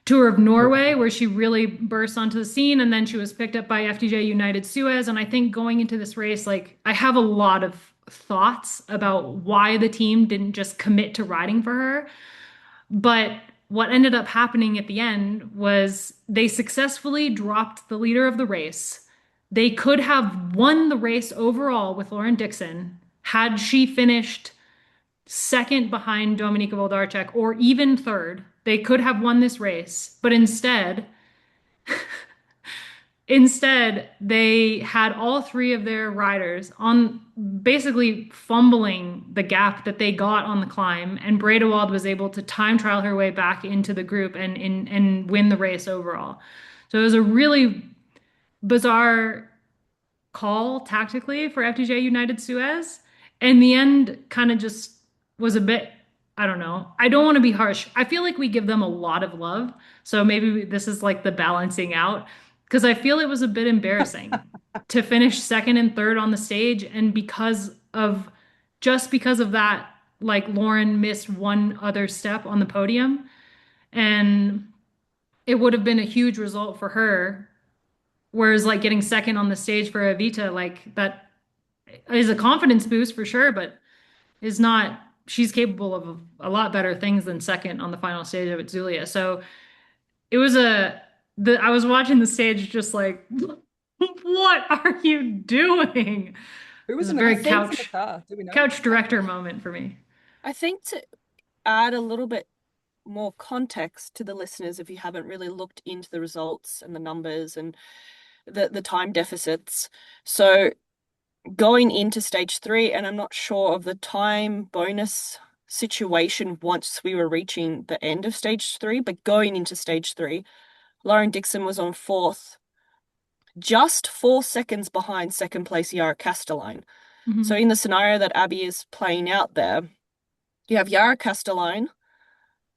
Tour of Norway, where she really burst onto the scene, and then she was picked up by FDJ United-Suez. And I think going into this race, like I have a lot of thoughts about why the team didn't just commit to riding for her. But what ended up happening at the end was they successfully dropped the leader of the race. They could have won the race overall with Lauren Dickson had she finished second behind Dominika Włodarczyk or even third. They could have won this race, but instead, they had all three of their riders on basically fumbling the gap that they got on the climb, and Bredewold was able to time trial her way back into the group and win the race overall. So it was a really bizarre call tactically for FDJ United-Suez. In the end, kind of just was a bit, I don't know. I don't want to be harsh. I feel like we give them a lot of love. So maybe this is like the balancing out because I feel it was a bit embarrassing to finish second and third on the stage. And because of that, like Loren missed one other step on the podium. And it would have been a huge result for her. Whereas like getting second on the stage for Avita, like that is a confidence boost for sure, but is not, she's capable of a lot better things than second on the final stage of Itzulia. So it was I was watching the stage just like, what are you doing? Who It was was a in very the car? Do we know? couch director moment for me. I think to add a little bit more context to the listeners, if you haven't really looked into the results and the numbers and the time deficits. So going into stage 3, and I'm not sure of the time bonus situation once we were reaching the end of stage 3, but going into stage 3, Lauren Dickson was on 4th, just 4 seconds behind second place Yara Castelline. Mm-hmm. So in the scenario that Abby is playing out there, you have Yara Castelline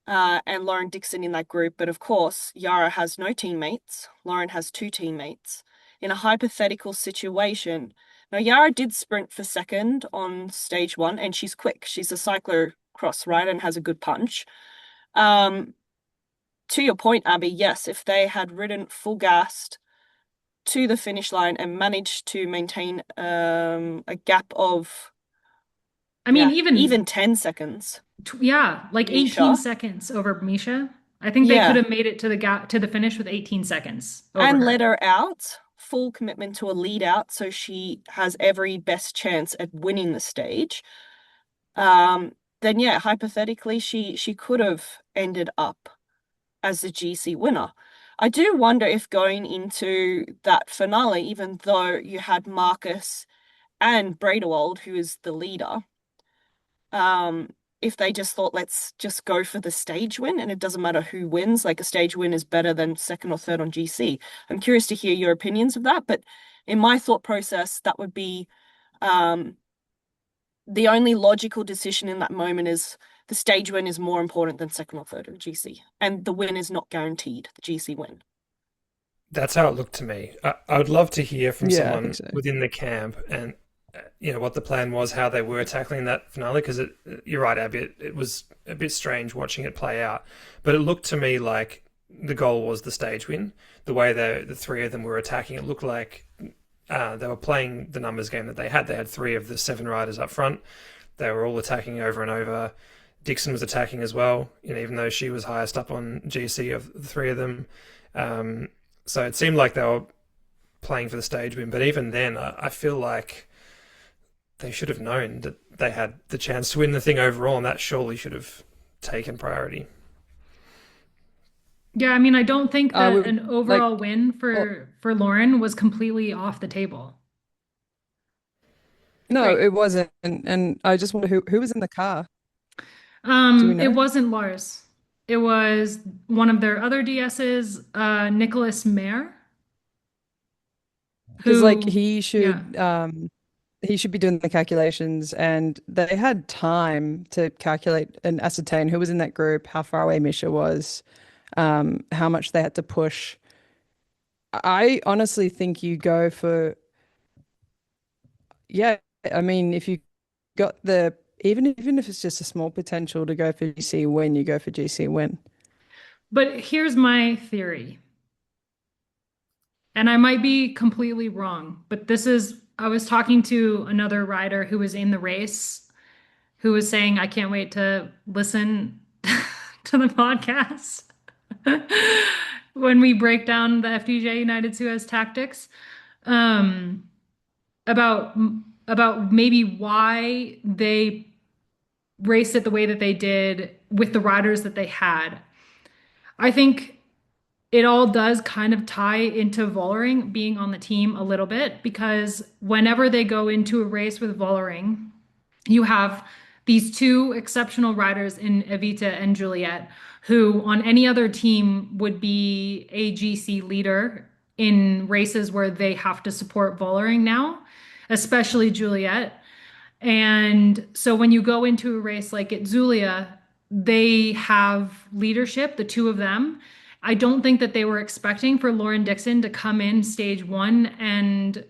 and Lauren Dickson in that group, but of course, Yara has no teammates. Lauren has 2 teammates. In a hypothetical situation, now Yara did sprint for second on stage 1, and she's quick. She's a cyclocross rider and has a good punch. To your point, Abby, yes, if they had ridden full gassed to the finish line and managed to maintain a gap of, even 10 seconds. Yeah, like Mischa. 18 seconds over Mischa. I think they could have made it to the finish with 18 seconds over and her. let her out, full commitment to a lead out, so she has every best chance at winning the stage. Then yeah, hypothetically, she could have ended up as the GC winner. I do wonder if going into that finale, even though you had Marcus and Bredewold, who is the leader, if they just thought, let's just go for the stage win and it doesn't matter who wins, like a stage win is better than second or third on GC. I'm curious to hear your opinions of that, but in my thought process, that would be the only logical decision in that moment is the stage win is more important than second or third on GC, and the win is not guaranteed, the GC win. That's how it looked to me. I would love to hear from Yeah, I think someone so. within the camp and what the plan was, how they were tackling that finale. Because you're right, Abby. It was a bit strange watching it play out, but it looked to me like the goal was the stage win. The way the three of them were attacking, it looked like they were playing the numbers game that they had. They had three of the seven riders up front. They were all attacking over and over. Dixon was attacking as well, even though she was highest up on GC of the three of them. So it seemed like they were playing for the stage win. But even then, I feel like they should have known that they had the chance to win the thing overall, and that surely should have taken priority. Yeah, I mean, I don't think that We an like, overall win well, for Lauren was completely off the table. no, Great. it wasn't. And I just wonder who was in the car. Do we It know? wasn't Lars. It was one of their other DSs, Nicholas Mayer, Because like who, yeah. he should be doing the calculations, and they had time to calculate and ascertain who was in that group, how far away Misha was, how much they had to push. I honestly think you go for, yeah, I mean, if you got the, even if it's just a small potential to go for GC win, you go for GC win. But here's my theory, and I might be completely wrong, but I was talking to another rider who was in the race who was saying, I can't wait to listen to the podcast when we break down the FDJ United-Suez tactics, um, about maybe why they raced it the way that they did with the riders that they had. I think it all does kind of tie into Vollering being on the team a little bit because whenever they go into a race with Vollering, you have these two exceptional riders in Evita and Juliet, who on any other team would be a GC leader in races where they have to support Vollering now, especially Juliet. And so when you go into a race like at Zulia, they have leadership, the two of them. I don't think that they were expecting for Lauren Dickson to come in stage one and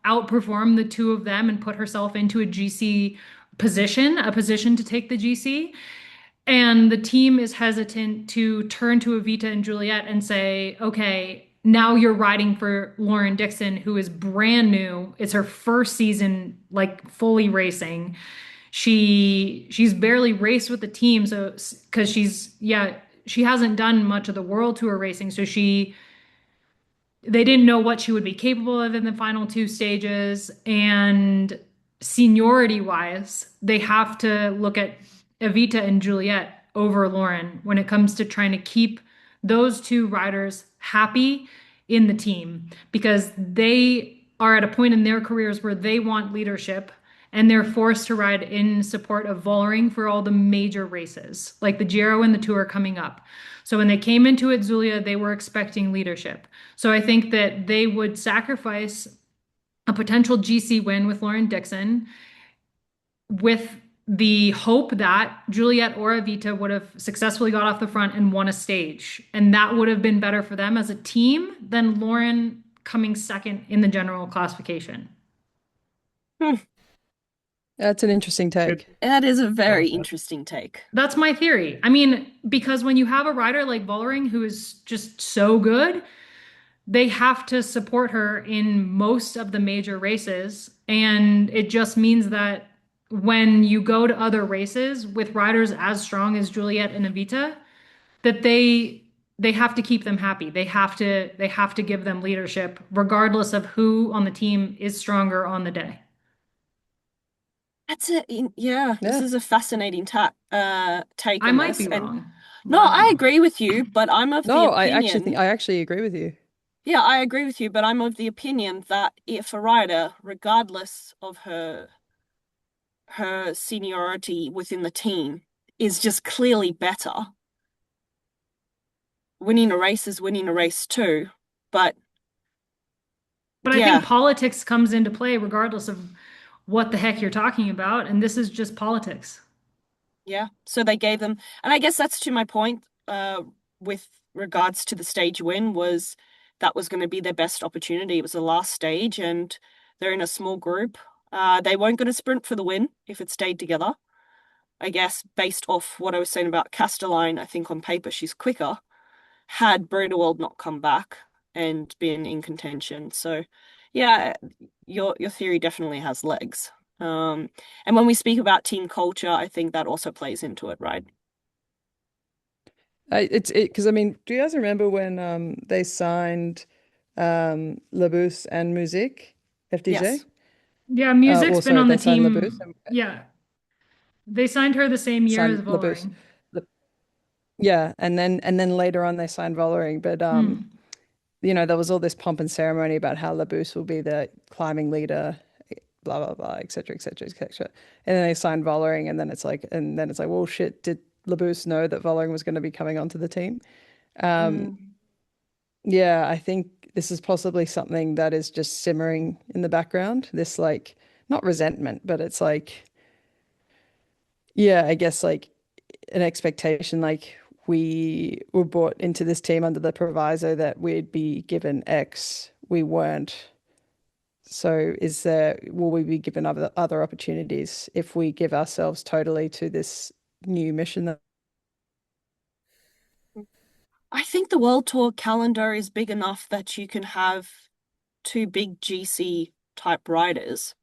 outperform the two of them and put herself into a GC position, a position to take the GC. And the team is hesitant to turn to Evita and Juliet and say, okay, now you're riding for Lauren Dickson, who is brand new. It's her first season, like fully racing. She's barely raced with the team, so because she hasn't done much of the World Tour racing, so they didn't know what she would be capable of in the final two stages. And seniority wise, they have to look at Evita and Juliet over Lauren when it comes to trying to keep those two riders happy in the team because they are at a point in their careers where they want leadership and they're forced to ride in support of Vollering for all the major races, like the Giro and the Tour coming up. So when they came into Itzulia, they were expecting leadership. So I think that they would sacrifice a potential GC win with Lauren Dickson with the hope that Juliet or Evita would have successfully got off the front and won a stage. And that would have been better for them as a team than Lauren coming second in the general classification. Hmm. That's an interesting Good. take. That is a I very like that. interesting take. That's my theory. I mean, because when you have a rider like Vollering who is just so good, they have to support her in most of the major races. And it just means that when you go to other races with riders as strong as Juliet and Evita, that they have to keep them happy. They have to give them leadership regardless of who on the team is stronger on the day. That's it. Yeah, this Yeah. is a fascinating take I on might this. be And wrong, no, but I don't I know. agree with you, but I'm of the No, I actually think opinion. I actually agree with you. Yeah, I agree with you, but I'm of the opinion that if a rider, regardless of her seniority within the team, is just clearly better, winning a race is winning a race too. But But I think yeah, politics comes into play regardless of what the heck you're talking about, and this is just politics. yeah. So they gave them, and I guess that's to my point, with regards to the stage win, was that was going to be their best opportunity. It was the last stage, and they're in a small group. They weren't going to sprint for the win if it stayed together. I guess based off what I was saying about Castelline, I think on paper she's quicker. Had Bredewold not come back and been in contention. So yeah, your theory definitely has legs. And when we speak about team culture, I think that also plays into it, right? It's it because I mean, do you guys remember when they signed Labus and Music, FDJ? Yes. Yeah, music's Well, been sorry, on the they signed Labus team. and Yeah, they signed her the same year as signed Labus. Vollering. Yeah, and then later on they signed Vollering, but Hmm. there was all this pomp and ceremony about how Labus will be the climbing leader, blah blah blah, etc. etc. etc. And then they signed Vollering, and then it's like, well, shit, did Labus know that Vollering was going to be coming onto the team? Um, Mm. yeah, I think this is possibly something that is just simmering in the background. This like not resentment, but it's like, yeah, I guess like an expectation like we were brought into this team under the proviso that we'd be given X. We weren't. So will we be given other opportunities if we give ourselves totally to this new mission that I think the World Tour calendar is big enough that you can have two big GC type riders.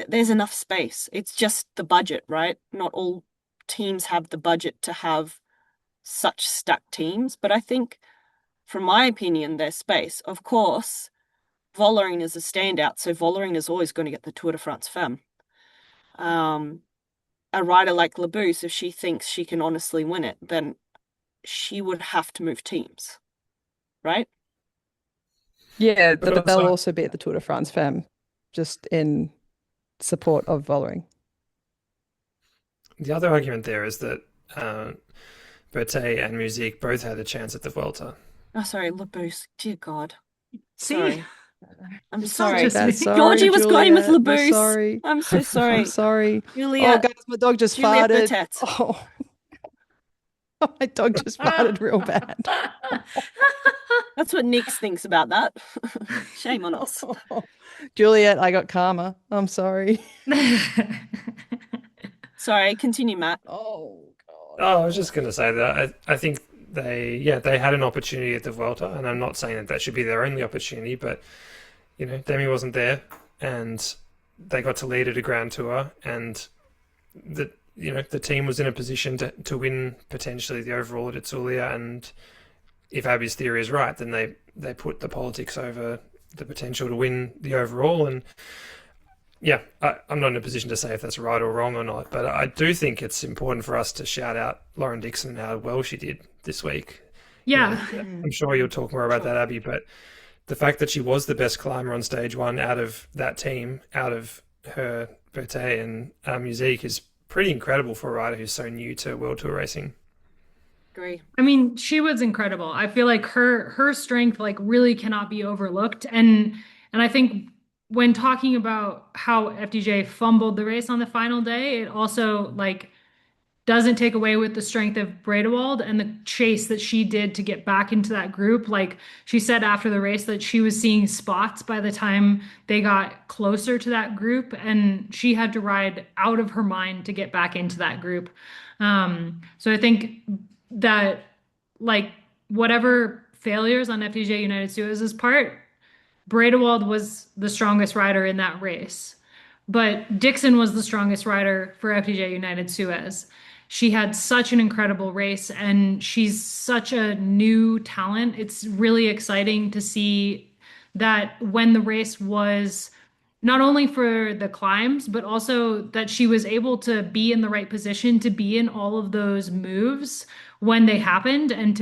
There's enough space. It's just the budget, right? Not all teams have the budget to have such stacked teams, but I think, from my opinion, there's space. Of course, Vollering is a standout, so Vollering is always going to get the Tour de France Femme. Um, a rider like Labuse, if she thinks she can honestly win it, then she would have to move teams, right? yeah, But they'll also, also be at the Tour de France Femme, just in support of Vollering. the other argument there is that Berthet and Musique both had a chance at the Vuelta. Oh, sorry, Labuse. Dear God. See, Sorry. I'm it's not Sorry, sorry. just me. that's sorry, Georgie was going with Juliet. I'm Labuse. sorry. I'm so I'm sorry. sorry. Oh, Julia, guys, my dog just Juliet farted. Bertet. Oh, my dog just farted real bad. That's what Nix thinks about that. Shame on us. Juliet, I got karma. I'm sorry. Sorry, continue, Matt. Oh God. Oh, I was just going to say that I think they had an opportunity at the Vuelta, and I'm not saying that that should be their only opportunity, but Demi wasn't there, and they got to lead at a Grand Tour, and the team was in a position to win potentially the overall at Itzulia, and if Abby's theory is right, then they put the politics over the potential to win the overall, and yeah, I'm not in a position to say if that's right or wrong or not, but I do think it's important for us to shout out Lauren Dickson and how well she did this week. Yeah. I'm sure you'll talk more about that, Abby, but the fact that she was the best climber on stage one out of that team, out of her Berthet and Musique, is pretty incredible for a rider who's so new to World Tour racing. Agree. I mean, she was incredible. I feel like her strength like really cannot be overlooked. And I think when talking about how FDJ fumbled the race on the final day, it also like doesn't take away with the strength of Bredewold and the chase that she did to get back into that group. Like she said after the race that she was seeing spots by the time they got closer to that group, and she had to ride out of her mind to get back into that group. So I think that like whatever failures on FDJ United-Suez's part, Bredewold was the strongest rider in that race. But Dickson was the strongest rider for FDJ United-Suez. She had such an incredible race and she's such a new talent. It's really exciting to see that when the race was not only for the climbs, but also that she was able to be in the right position to be in all of those moves when they happened and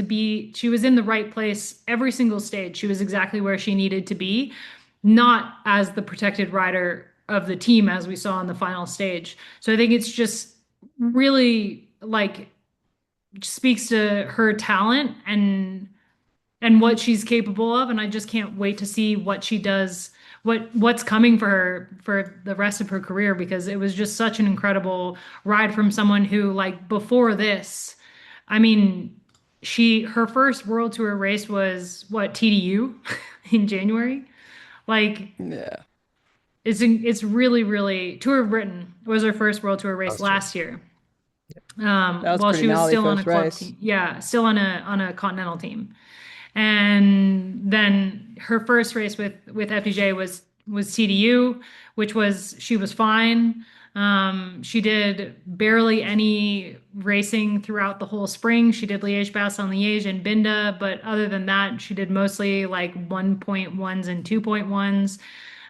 she was in the right place every single stage. She was exactly where she needed to be, not as the protected rider of the team as we saw in the final stage. So I think it's just really like speaks to her talent and what she's capable of. And I just can't wait to see what she does, what's coming for her for the rest of her career, because it was just such an incredible ride from someone who, like, before this, I mean, her first World Tour race was what, TDU in January? Like, Yeah, it's really, really Tour of Britain was her first World Tour race Last year. last year. that was While pretty she was gnarly still on a first club race. team. Yeah, still on a continental team. And then her first race with FDJ was TDU, which was she was fine. She did barely any racing throughout the whole spring. She did Liège-Bastogne-Liège and Binda, but other than that, she did mostly like 1.1s and 2.1s.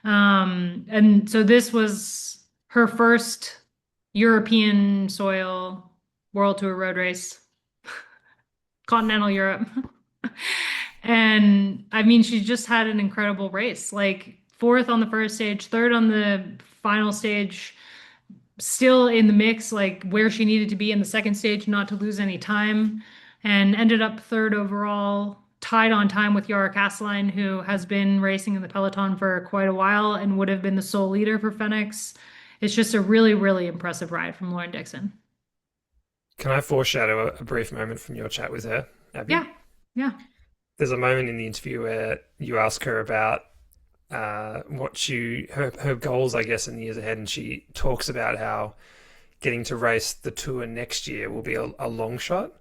And so this was her first European soil World Tour road race, continental Europe. And I mean, she just had an incredible race, like fourth on the first stage, third on the final stage, still in the mix, like where she needed to be in the second stage, not to lose any time, and ended up third overall, tied on time with Yara Kastelein, who has been racing in the peloton for quite a while and would have been the sole leader for Phoenix. It's just a really, really impressive ride from Lauren Dickson. Can I foreshadow a brief moment from your chat with her, Yeah, Abby? yeah. There's a moment in the interview where you ask her about her goals, I guess, in the years ahead, and she talks about how getting to race the tour next year will be a long shot.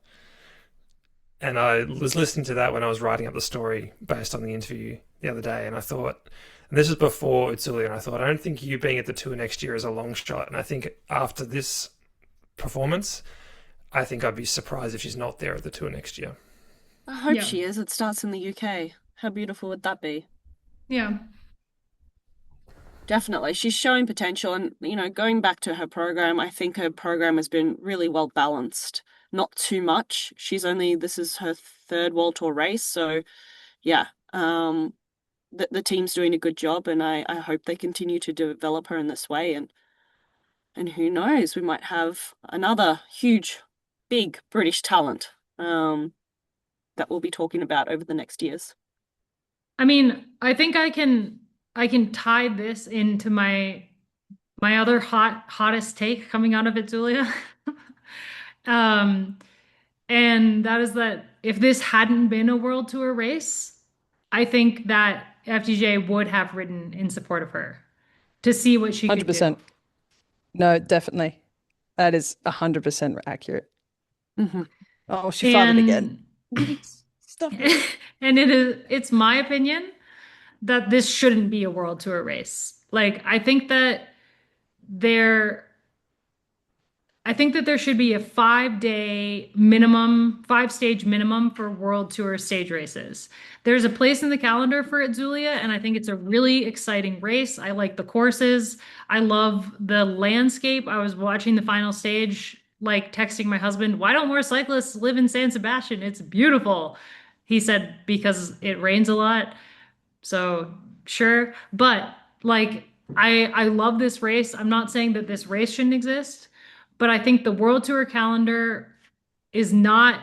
And I was listening to that when I was writing up the story based on the interview the other day, and I thought, and this is before Itzulia, and I thought, I don't think you being at the tour next year is a long shot. And I think after this performance, I think I'd be surprised if she's not there at the tour next year. I hope Yeah. she is. It starts in the UK. How beautiful would that be? Yeah. Definitely. She's showing potential. And, going back to her program, I think her program has been really well balanced. Not too much. This is her third World Tour race. So, yeah, the team's doing a good job. And I hope they continue to develop her in this way. And who knows, we might have another huge, big British talent that we'll be talking about over the next years. I mean, I think I can tie this into my other hottest take coming out of it, Julia. Um, and that is that if this hadn't been a World Tour race, I think that FDJ would have ridden in support of her to see what she could do. 100%. No, definitely. That is 100% accurate. Mhm. Oh, she farted again. And Stop it. and it's my opinion that this shouldn't be a World Tour race. Like, there I think that there should be a 5 day minimum, 5 stage minimum for World Tour stage races. There's a place in the calendar for Itzulia, and I think it's a really exciting race. I like the courses. I love the landscape. I was watching the final stage, like texting my husband, why don't more cyclists live in San Sebastian? It's beautiful. He said, because it rains a lot. So sure. But like I love this race. I'm not saying that this race shouldn't exist, but I think the World Tour calendar is not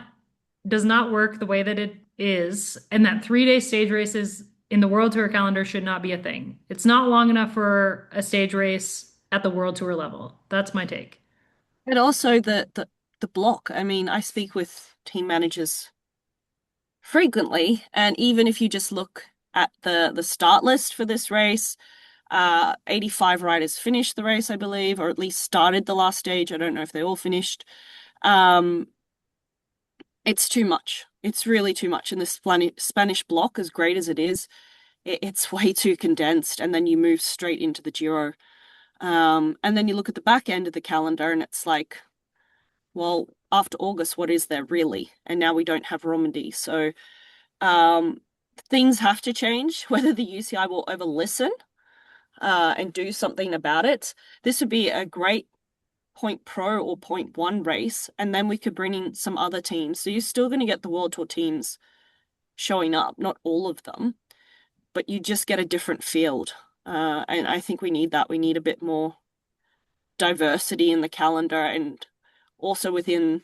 does not work the way that it is, and that 3 day stage races in the World Tour calendar should not be a thing. It's not long enough for a stage race at the World Tour level. That's my take. And also the block. I mean, I speak with team managers frequently, and even if you just look at the start list for this race, 85 riders finished the race, I believe, or at least started the last stage. I don't know if they all finished. Um, it's too much. It's really too much. And the Spanish block, as great as it is, it's way too condensed. And then you move straight into the Giro. And then you look at the back end of the calendar, and it's like, well, after August, what is there really? And now we don't have Romandy. So things have to change. Whether the UCI will ever listen, and do something about it, this would be a great point pro or point one race, and then we could bring in some other teams. So you're still going to get the World Tour teams showing up, not all of them, but you just get a different field. And I think we need that. We need a bit more diversity in the calendar and also within,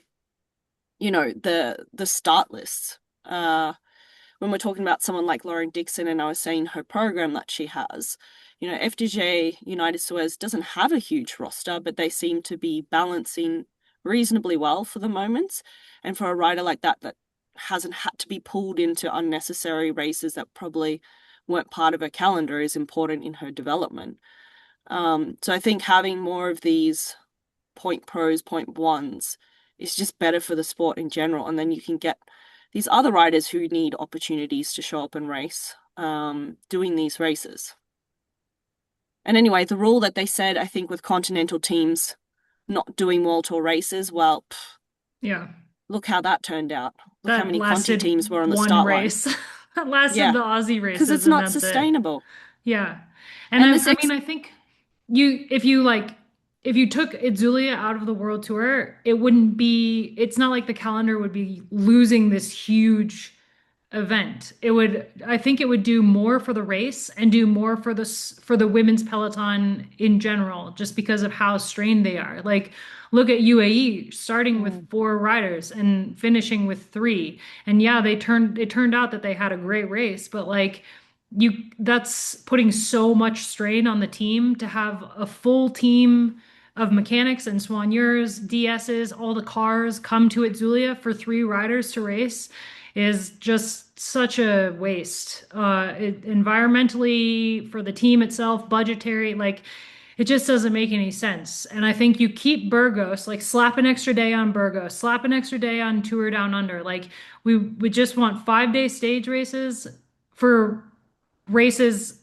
the start lists. When we're talking about someone like Lauren Dickson, and I was saying her program that she has, FDJ United-Suez doesn't have a huge roster, but they seem to be balancing reasonably well for the moment. And for a rider like that hasn't had to be pulled into unnecessary races that probably weren't part of her calendar is important in her development. So I think having more of these point pros, point ones is just better for the sport in general. And then you can get these other riders who need opportunities to show up and race, doing these races. And anyway, the rule that they said, I think, with continental teams not doing World Tour races, well, Yeah. look how that turned out. Look how That many Conti lasted teams were on the one start line. race. That lasted Yeah, the Aussie because it's races, and not that's it. sustainable. Yeah. And And I think if you took Itzulia out of the World Tour, it's not like the calendar would be losing this huge event. I think it would do more for the race and do more for the women's peloton in general, just because of how strained they are. Like, look at UAE starting with four riders and finishing with three. And yeah, it turned out that they had a great race, but like that's putting so much strain on the team to have a full team of mechanics and soigneurs, DSs, all the cars come to Itzulia for three riders to race is just such a waste. Environmentally, for the team itself, budgetary, like it just doesn't make any sense. And I think you keep Burgos, like slap an extra day on Burgos, slap an extra day on Tour Down Under. Like we just want 5 day stage races for races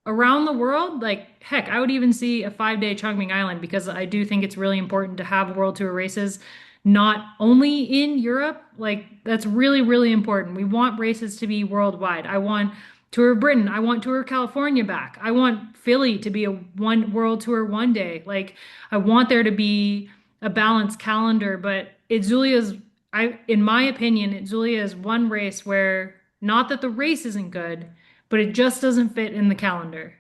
around the world. Like, heck, I would even see a 5 day Chongming Island because I do think it's really important to have World Tour races not only in Europe. Like, that's really, really important. We want races to be worldwide. I want Tour of Britain. I want Tour of California back. I want Philly to be a one World Tour one day. Like, I want there to be a balanced calendar, but in my opinion, Itzulia is one race where not that the race isn't good, but it just doesn't fit in the calendar.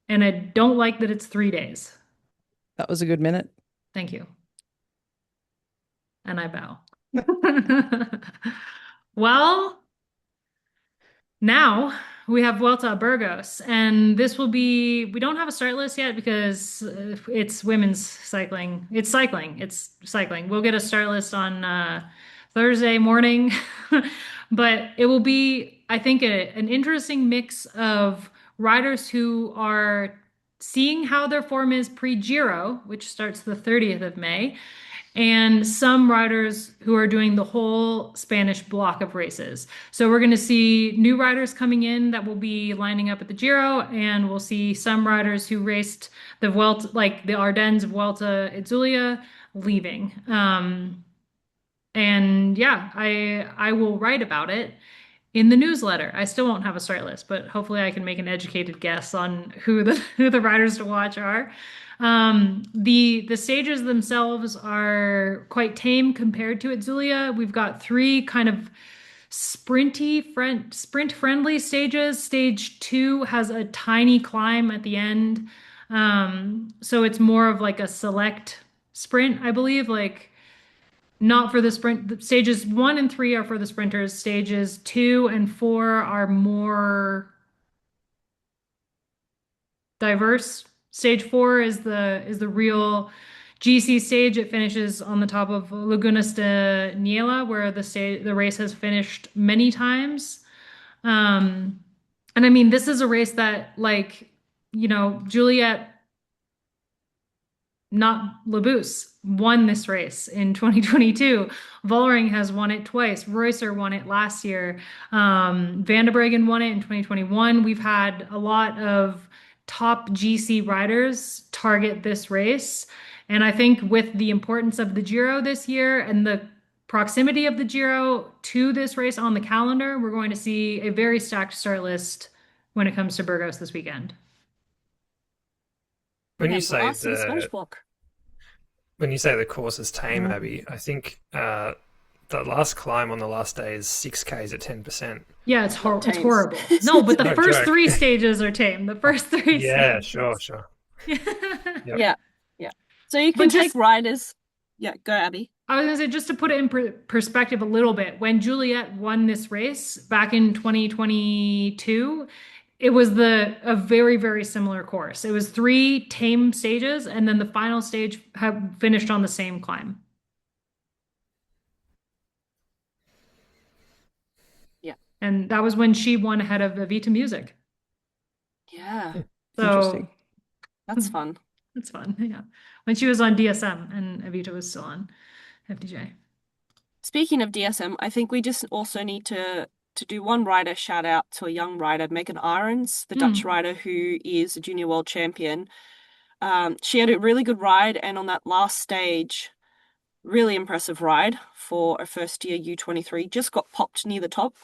And I don't like that it's 3 days. That was a good minute. Thank you. And I bow. Well, now we have Vuelta a Burgos, and we don't have a start list yet because it's women's cycling. It's cycling. It's cycling. We'll get a start list on Thursday morning, but it will be, I think, an interesting mix of riders who are seeing how their form is pre-Giro, which starts the 30th of May, and some riders who are doing the whole Spanish block of races. So we're going to see new riders coming in that will be lining up at the Giro, and we'll see some riders who raced the Vuelta, like the Ardennes Vuelta Itzulia, leaving. And yeah, I will write about it in the newsletter. I still won't have a start list, but hopefully I can make an educated guess on who the riders to watch are. The stages themselves are quite tame compared to Itzulia. We've got three kind of sprint friendly stages. Stage 2 has a tiny climb at the end. So it's more of like a select sprint, I believe, like not for the sprint. Stages 1 and 3 are for the sprinters. Stages 2 and 4 are more diverse. Stage 4 is the real GC stage. It finishes on the top of Lagunas de Niela, where the race has finished many times. And I mean, this is a race that, like, Juliet, not Labous, won this race in 2022. Vollering has won it twice. Reusser won it last year. Van der Breggen won it in 2021. We've had a lot of top GC riders target this race. And I think with the importance of the Giro this year and the proximity of the Giro to this race on the calendar, we're going to see a very stacked start list when it comes to Burgos this weekend. When Yeah, you say blast in the Spanish the block. when you say the course is tame, Mm. Abby, I think the last climb on the last day is 6Ks at 10%. Yeah, It's not it's tame. horrible. No, but the No first joke. three stages are tame. The first three Yeah, sure, stages. sure. Yeah. Yep. Yeah, yeah. So you can But take just riders. Yeah, go, Abby. I was gonna say, just to put it in perspective a little bit, when Juliet won this race back in 2022, it was a very, very similar course. It was three tame stages, and then the final stage have finished on the same climb. Yeah. And that was when she won ahead of Evita Music. Yeah, So Interesting. that's fun. it's fun. Yeah. When she was on DSM and Evita was still on FDJ. Speaking of DSM, I think we just also need to do one rider shout out to a young rider, Megan Irons, the Dutch Hmm. rider who is a junior world champion. She had a really good ride, and on that last stage, really impressive ride for a first year U23. Just got popped near the top.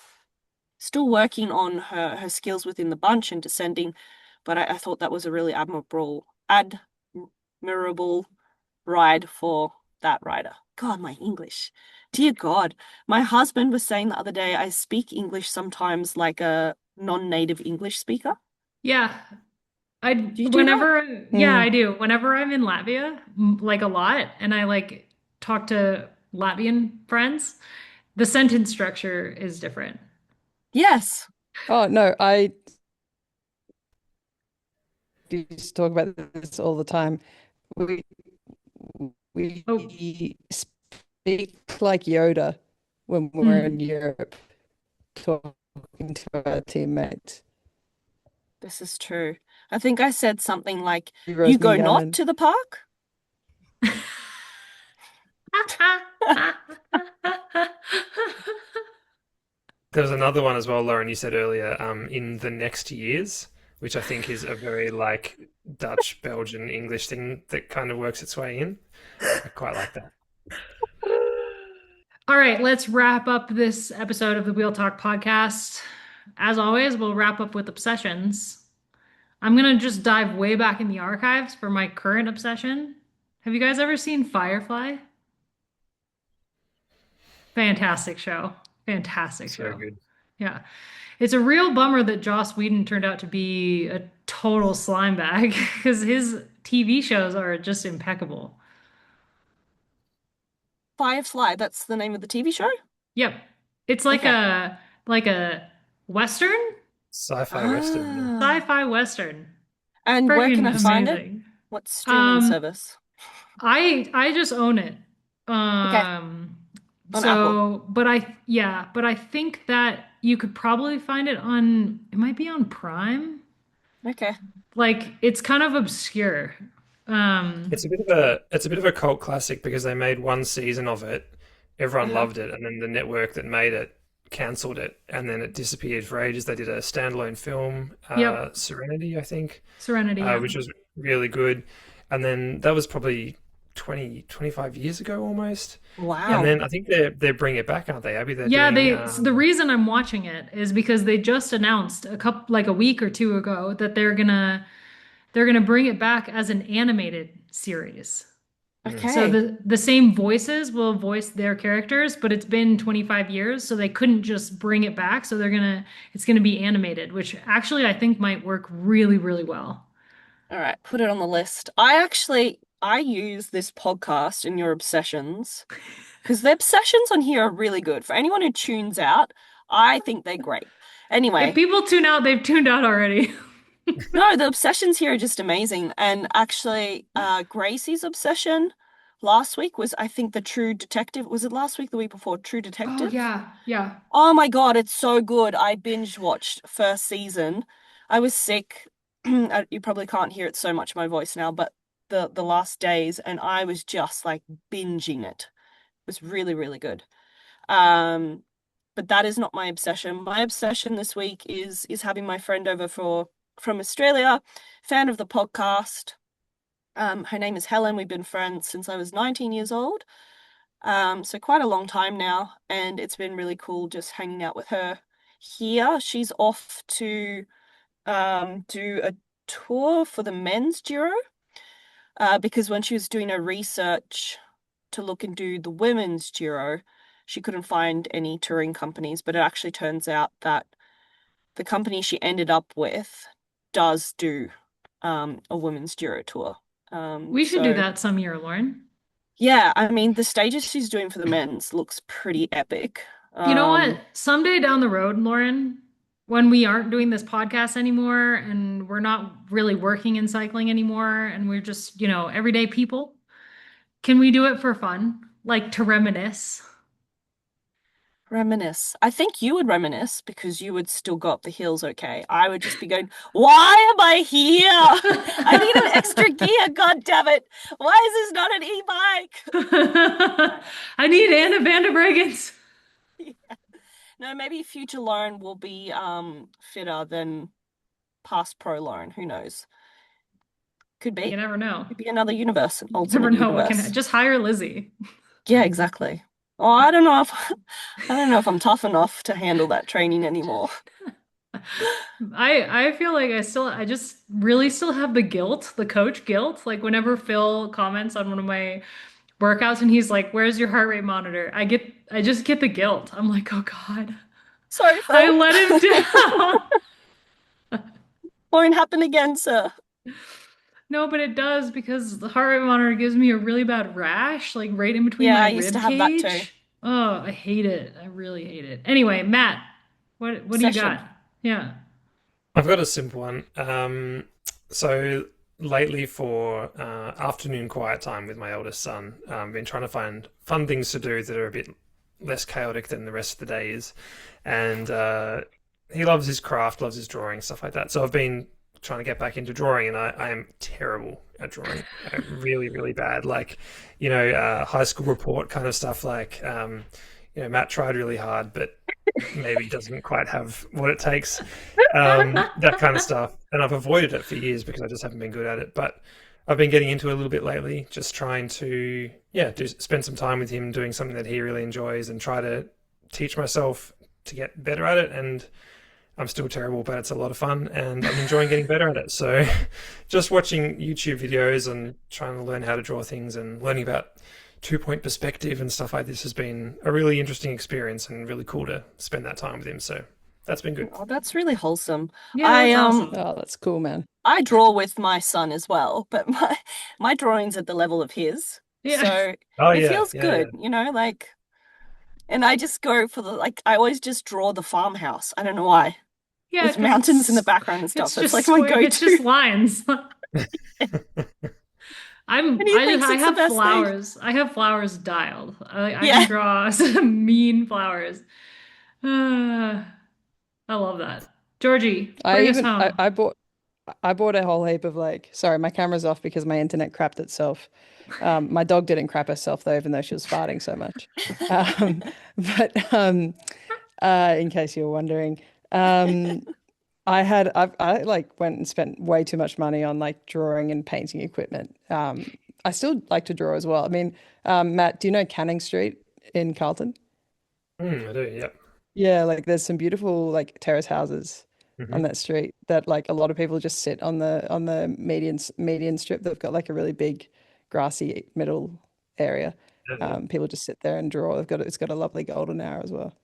Still working on her skills within the bunch and descending, but I thought that was a really admirable ride for that rider. God, my English. Dear God. My husband was saying the other day I speak English sometimes like a non-native English speaker. Yeah. I Do you do that? whenever yeah, Mm. I do. Whenever I'm in Latvia, like a lot, and I like talk to Latvian friends, the sentence structure is different. Yes. Oh no, I used to talk about this all the time. We Oh, we speak like Yoda when we're in mm. Europe talking to our teammates. This is true. I think I said something like, "You go not Rosmigalen. to the park?" There was another one as well, Lauren, you said earlier, in the next years, which I think is a very like Dutch, Belgian, English thing that kind of works its way in. I quite like that. All right, let's wrap up this episode of the Wheel Talk podcast. As always, we'll wrap up with obsessions. I'm gonna just dive way back in the archives for my current obsession. Have you guys ever seen Firefly? Fantastic show. Fantastic So show. good. Yeah. It's a real bummer that Joss Whedon turned out to be a total slime bag because his TV shows are just impeccable. Firefly, that's the name of the TV show? Yep. It's like Okay. a Western, Sci-fi Western, yeah. Ah. sci-fi Western. And where can I Friggin' find it? amazing. What streaming Um, service? I just own it. Okay, on Apple. But I think that you could probably find it on, it might be on Prime. Okay. Like it's kind of obscure. Um, It's a bit of a cult classic because they made one season of it, everyone Uh-huh. loved it, and then the network that made it cancelled it, and then it disappeared for ages. They did a standalone film, yep, Serenity, I think, Serenity, yeah. which was really good. And then that was probably 25 years ago almost. And Wow. then I think they're bringing it back, aren't they, Abby? They're Yeah, doing so the reason I'm watching it is because they just announced like a week or two ago that they're gonna bring it back as an animated series. mm, So Okay. the same voices will voice their characters, but it's been 25 years, so they couldn't just bring it back. So it's gonna be animated, which actually I think might work really, really well. All right, put it on the list. I use this podcast in your obsessions because the obsessions on here are really good. For anyone who tunes out, I think they're great. If Anyway, people tune out, they've tuned out already. no, the obsessions here are just amazing. And actually, Gracie's obsession last week was, I think, the True Detective. Was it last week, the week before? True Oh Detective? yeah, yeah. Oh my God, it's so good. I binge watched first season. I was sick. You probably can't hear it so much in my voice now, but the last days, and I was just like binging it. It was really, really good. Um, but that is not my obsession. My obsession this week is having my friend over from Australia, fan of the podcast. Her name is Helen. We've been friends since I was 19 years old. So quite a long time now, and it's been really cool just hanging out with her here. She's off to do a tour for the men's Giro. because when she was doing her research to look into the women's Giro, she couldn't find any touring companies, but it actually turns out that the company she ended up with does do a women's Giro tour. We should do So that some year, Lauren. yeah, I mean the stages she's doing for the men's looks pretty epic. You know what? Um, Someday down the road, Lauren, when we aren't doing this podcast anymore and we're not really working in cycling anymore and we're just, everyday people, can we do it for fun? Like to reminisce? Reminisce. I think you would reminisce because you would still go up the hills okay. I would just be going, why am I here? I need an extra gear, god damn it. Why is this not an e-bike? I need Anna van der Breggens. Yeah. No, maybe future Lauren will be fitter than past pro Lauren. Who knows? Could You be. never know. Could be another universe, an Never alternate know what universe. can just hire Lizzie. Yeah, exactly. Oh, I don't know if I don't know if I'm tough enough to handle that training anymore. I feel like I just really still have the guilt, the coach guilt. Like whenever Phil comments on one of my workouts and he's like, "Where's your heart rate monitor?" I just get the guilt. I'm like, "Oh God, Sorry, I Phil. let him down." Won't happen again, sir. No, but it does because the heart rate monitor gives me a really bad rash, like right in between Yeah, my I used rib to have that too. cage. Oh, I hate it. I really hate it. Anyway, Matt, what do you Session. got? Yeah. I've got a simple one. So lately for afternoon quiet time with my eldest son, I've been trying to find fun things to do that are a bit less chaotic than the rest of the day is. And he loves his craft, loves his drawing, stuff like that. So I've been trying to get back into drawing, and I am terrible at drawing. Really, really bad. Like, high school report kind of stuff. Like, Matt tried really hard, but maybe doesn't quite have what it takes. That kind of stuff. And I've avoided it for years because I just haven't been good at it. But I've been getting into it a little bit lately, just trying to, spend some time with him doing something that he really enjoys and try to teach myself to get better at it. And I'm still terrible, but it's a lot of fun and I'm enjoying getting better at it. So just watching YouTube videos and trying to learn how to draw things and learning about 2-point perspective and stuff like this has been a really interesting experience and really cool to spend that time with him. So that's been good. Oh, that's really wholesome. Yeah, that's awesome. Oh, that's cool, man. I draw with my son as well, but my drawing's at the level of his. Yeah. So Oh, it yeah. feels Yeah, good, like, and I just go for I always just draw the farmhouse. I don't know why. Yeah, With 'cause mountains in the it's- background and stuff. It's That's just like my square, it's just go-to. lines. And he thinks I it's the have best thing. flowers. I have flowers dialed. I Yeah. can draw some mean flowers. I love that. Georgie, bring us home. I bought a whole heap of sorry, my camera's off because my internet crapped itself. My dog didn't crap herself though, even though she was farting so much. But in case you were wondering, I went and spent way too much money on drawing and painting equipment. I still like to draw as well. I mean, Matt, do you know Canning Street in Carlton? I do, yep. Yeah, there's some beautiful terrace houses on that street that a lot of people just sit on the median strip. They've got a really big grassy middle area. Yeah. People just sit there and draw. It's got a lovely golden hour as well.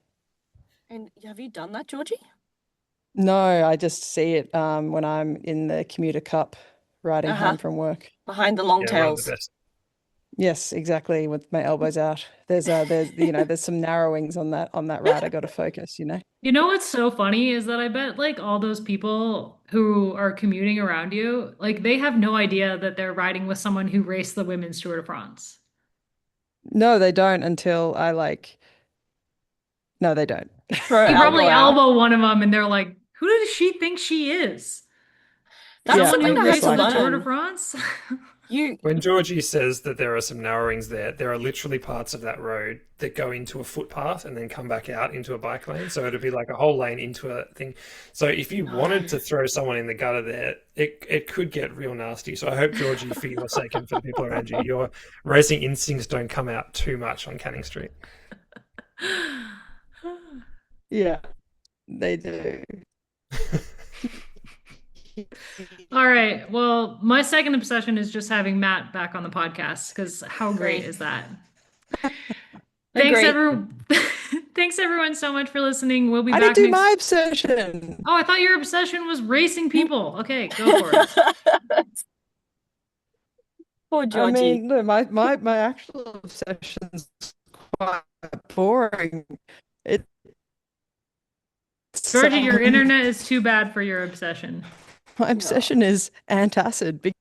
And have you done that, Georgie? No, I just see it when I'm in the commuter cup riding home from work. Behind the long Yeah, one of tails. the best. Yes, exactly. With my elbows out. There's there's some narrowings on that ride. I got to focus. You know what's so funny is that I bet all those people who are commuting around you, they have no idea that they're riding with someone who raced the women's Tour de France. No, they don't until No, they don't. Throw You probably elbow out. elbow one of them and they're like, who does she think she is? That's Yeah, Someone who something I had raced to the Tour de learn. France? When Georgie says that there are some narrowings there are literally parts of that road that go into a footpath and then come back out into a bike lane. So it'd be like a whole lane into a thing. So if you wanted to throw someone in the gutter there, it could get real nasty. So I hope, Georgie, for your sake and for the people around you, your racing instincts don't come out too much on Canning Street. Yeah, they do. All right. Well, my second obsession is just having Matt back on the podcast because how great Agree. is that? Thanks, Agree. everyone. Thanks, everyone, so much for listening. We'll be I didn't back do next. my obsession. Oh, I thought your obsession was racing people. Okay, go for it. Poor I Georgie. mean, look, my actual obsession's quite boring. It's Georgie, your internet is too bad for your obsession. my obsession is antacid.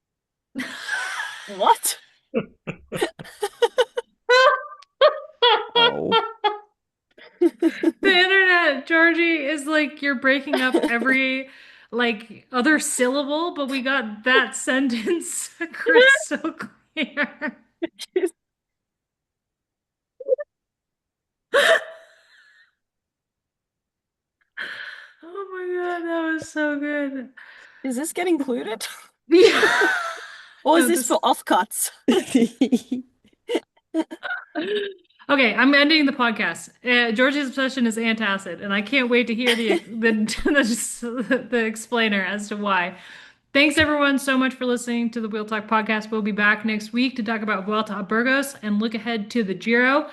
What? Oh, The internet, Georgie, is like you're breaking up every like other syllable, but we got that sentence crystal clear. Oh my God, that was so good. Is this getting included? Yeah. Or is No, this this for offcuts? Okay, I'm ending the podcast. Georgie's obsession is antacid, and I can't wait to hear the explainer as to why. Thanks everyone so much for listening to the Wheel Talk podcast. We'll be back next week to talk about Vuelta a Burgos and look ahead to the Giro.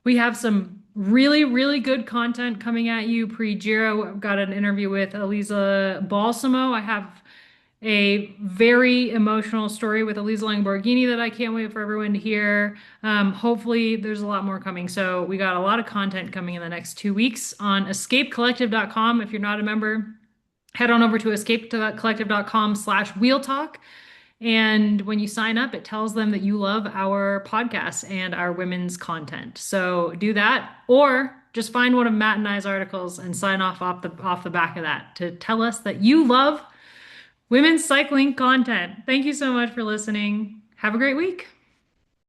We have some really, really good content coming at you pre-Giro. I've got an interview with Elisa Balsamo. I have a very emotional story with Elisa Lamborghini that I can't wait for everyone to hear. Hopefully, there's a lot more coming. So, we got a lot of content coming in the next 2 weeks on escapecollective.com. If you're not a member, head on over to escapecollective.com/wheel talk. And when you sign up, it tells them that you love our podcast and our women's content. So do that, or just find one of Matt and I's articles and sign off the back of that to tell us that you love women's cycling content. Thank you so much for listening. Have a great week.